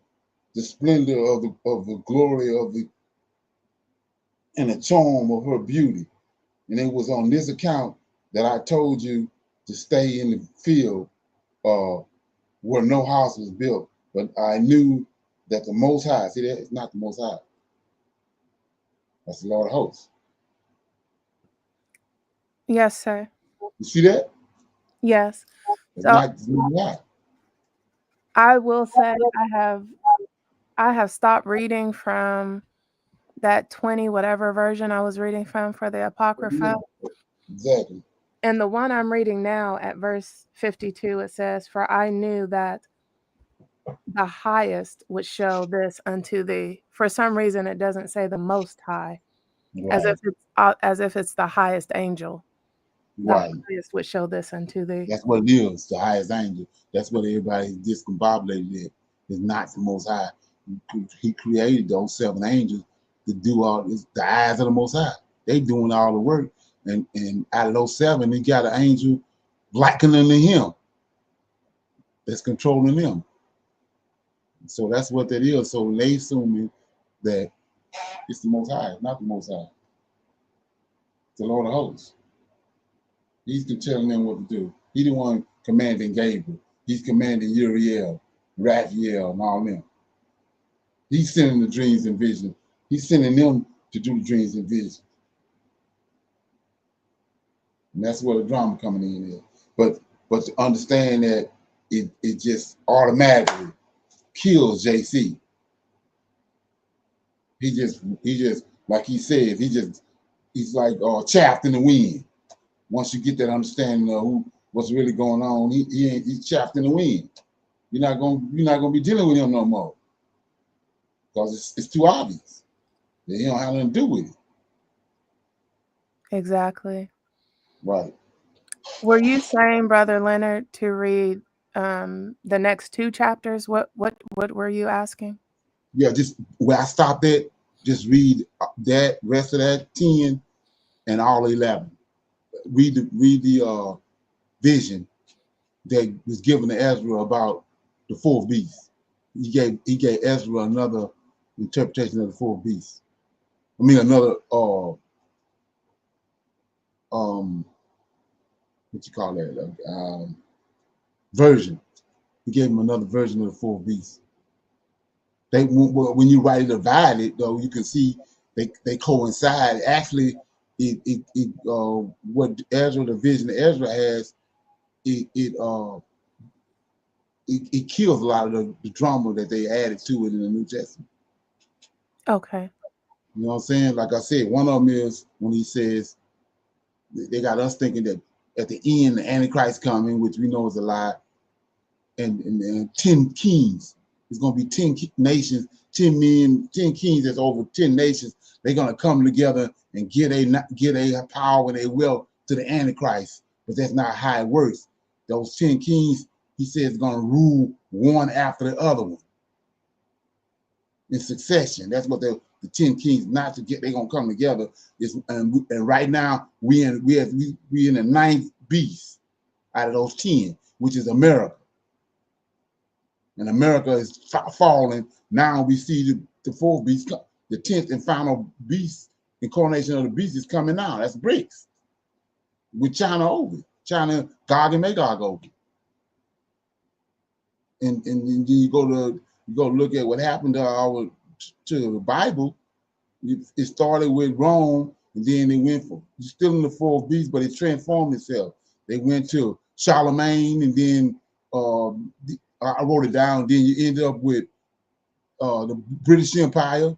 the splendor of the glory of the and the charm of her beauty. And it was on this account that I told you to stay in the field where no house was built. But I knew that the Most High, see that? It's not the Most High. That's the Lord of hosts. Yes, sir. You see that? Yes. It's So not the Most High. I will say I have stopped reading from that 20 whatever version I was reading from for the Apocrypha. Exactly. And the one I'm reading now at verse 52, it says, "For I knew that the highest would show this unto thee." For some reason, it doesn't say the Most High, as Right. if it's the highest angel. The Right. highest would show this unto thee. That's what it is, the highest angel. That's what everybody's discombobulated with. It's not the Most High. He created those 7 angels to do all this, the eyes of the Most High. They doing all the work. And out of those 7, he got an angel likening to him that's controlling them. So that's what that is. So they assuming that it's the Most High. It's not the Most High. It's the Lord of hosts. He's telling them what to do. He the one commanding Gabriel. He's commanding Uriel, Raphael, and all them. He's sending the dreams and visions. He's sending them to do the dreams and visions. And that's where the drama coming in is. But to understand that it just automatically kills JC. He just like he says, he's like chaffed in the wind. Once you get that understanding of what's really going on, he's chaffed in the wind. You're not gonna be dealing with him no more. Because it's too obvious. That he don't have nothing to do with it. Exactly. Right. Were you saying, Brother Leonard, to read the next 2 chapters? What were you asking? Yeah, just where I stopped at, just read that rest of that 10 and all 11. Read the vision that was given to Ezra about the 4th beast. He gave Ezra another interpretation of the 4th beast. I mean another what you call that? Version. He gave him another version of the 4th beast. When you write it divided, though, you can see they coincide. Actually, what Ezra, the vision that Ezra has, it kills a lot of the drama that they added to it in the New Testament. Okay. You know what I'm saying? Like I said, one of them is when he says they got us thinking that at the end the Antichrist coming, which we know is a lie, and 10 kings. It's going to be 10 nations, 10 men, 10 kings that's over 10 nations. They're going to come together and get a power and a wealth to the Antichrist. But that's not how it works. Those 10 kings, he says, going to rule one after the other one in succession. That's what the 10 kings not to get. They're going to come together. And right now we in the 9th beast out of those 10, which is America. And America is falling. Now we see the 4th beast, the 10th and final beast, incarnation of the beast is coming now. That's BRICS. With China over. China, Gog and Magog over. And then you go look at what happened to the Bible. It started with Rome, and then they went for still in the 4th beast, but it transformed itself. They went to Charlemagne, and then I wrote it down. Then you end up with the British Empire,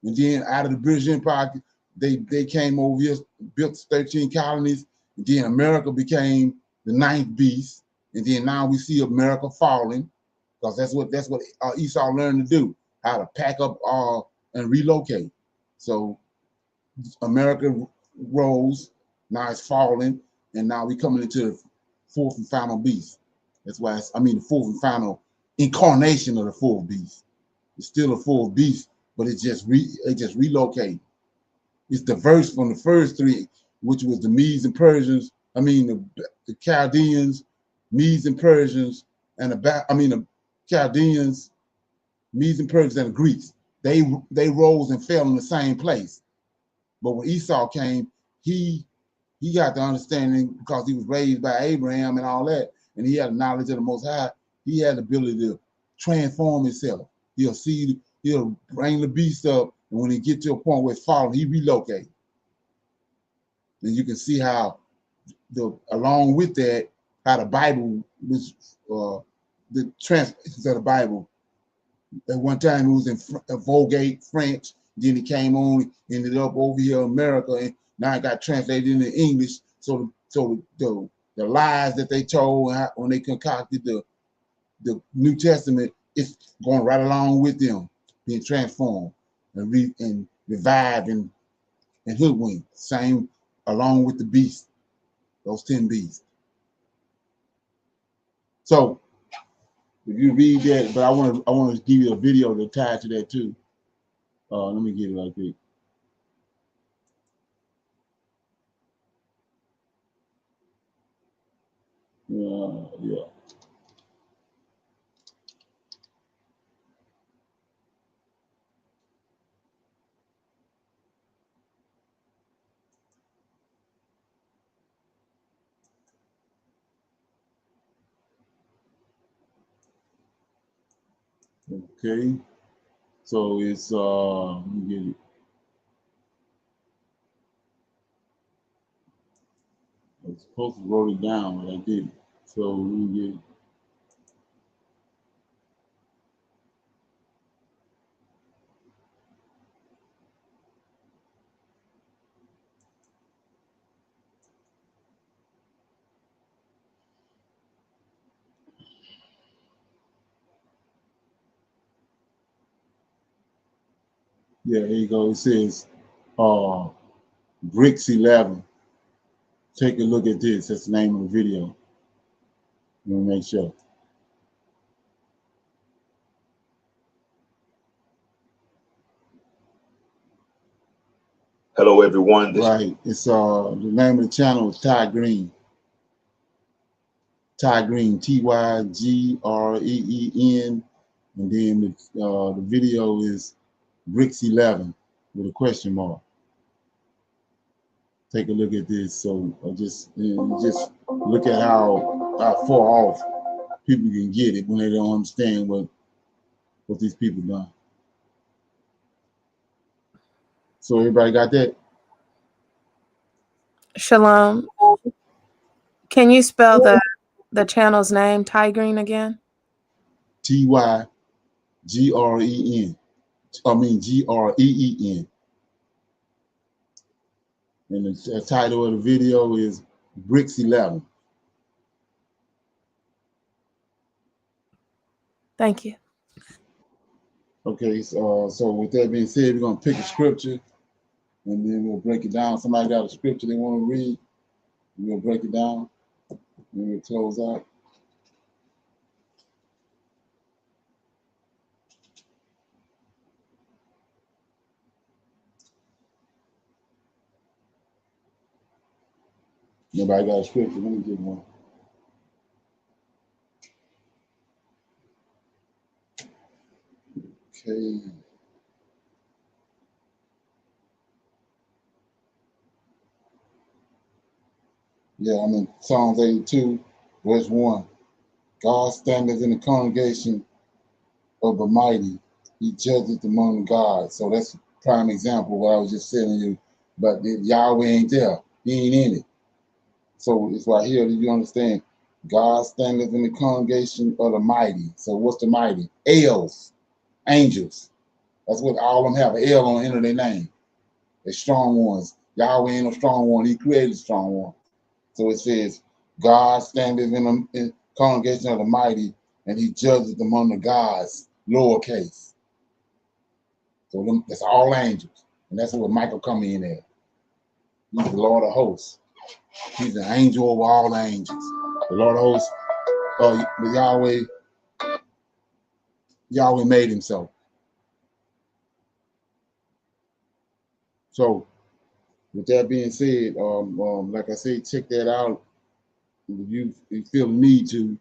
and then out of the British Empire, they came over here, built 13 colonies, and then America became the 9th beast, and then now we see America falling, because that's what Esau learned to do, how to pack up and relocate. So America rose, now it's falling, And now we coming into the fourth and final beast. That's why the fourth and final incarnation of the fourth beast. It's still a fourth beast, but it just relocated. It's diverse from the first three, which was the Medes and Persians. The Chaldeans, Medes and Persians, and the Chaldeans, Medes and Persians, and the Greeks. They rose and fell in the same place. But when Esau came, he got the understanding because he was raised by Abraham and all that, and he had the knowledge of the Most High. He had the ability to transform himself. He'll bring the beast up, and when he get to a point where it's falling, he relocates. And you can see how along with that, how the Bible was the translations of the Bible. At one time it was in Vulgate French, then it came on, ended up over here in America, and now it got translated into English. So the lies that they told when they concocted the New Testament, it's going right along with them, being transformed and revived and hoodwinked. Same along with the beast, those 10 beasts. So if you read that, but I want to give you a video to tie to that too. Let me get it right quick. Yeah. Okay. So it's let me get it. I was supposed to wrote it down, but I didn't. So let me get it. Yeah, here you go. It says Bricks 11. Take a look at this. That's the name of the video. Let me make sure. Hello, everyone. Right. It's the name of the channel is Ty Green. Ty Green, Tygreen, and then the video is Bricks 11 with a question mark. Take a look at this. So just look at how far off people can get it when they don't understand what these people done. So everybody got that? Shalom. Can you spell the channel's name, Tygreen, again? Tygreen. Green. And the title of the video is Bricks 11. Thank you. Okay, so with that being said, we're gonna pick a scripture and then we'll break it down. Somebody got a scripture they want to read, we'll break it down and we'll close out. Nobody got a scripture? Let me get one. Okay. Yeah, I'm in Psalms 82, verse 1. God standeth in the congregation of the mighty. He judgeth among the gods. So that's a prime example of what I was just telling you. But Yahweh ain't there. He ain't in it. So it's right here that you understand. God standeth in the congregation of the mighty. So what's the mighty? Els, angels. That's what all of them have, an L on the end of their name. They're strong ones. Yahweh ain't no strong one. He created a strong one. So it says, God standeth in the congregation of the mighty, and he judgeth among the gods, lowercase. So that's all angels. And that's where Michael come in at. He's the Lord of hosts. He's an angel over all the angels. The Lord of hosts, Yahweh made him so. So, with that being said, like I said, check that out. If you feel the need to,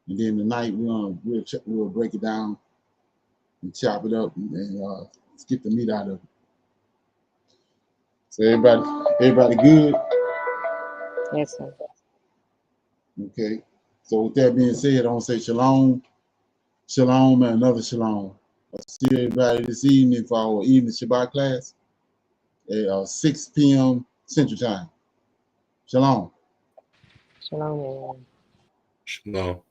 and then tonight we'll break it down and chop it up and get the meat out of it. So everybody good? Yes, sir. Okay. So with that being said, I want to say shalom, shalom, and another shalom. I'll see everybody this evening for our evening Shabbat class at 6 p.m. Central Time. Shalom. Shalom, everyone. Shalom.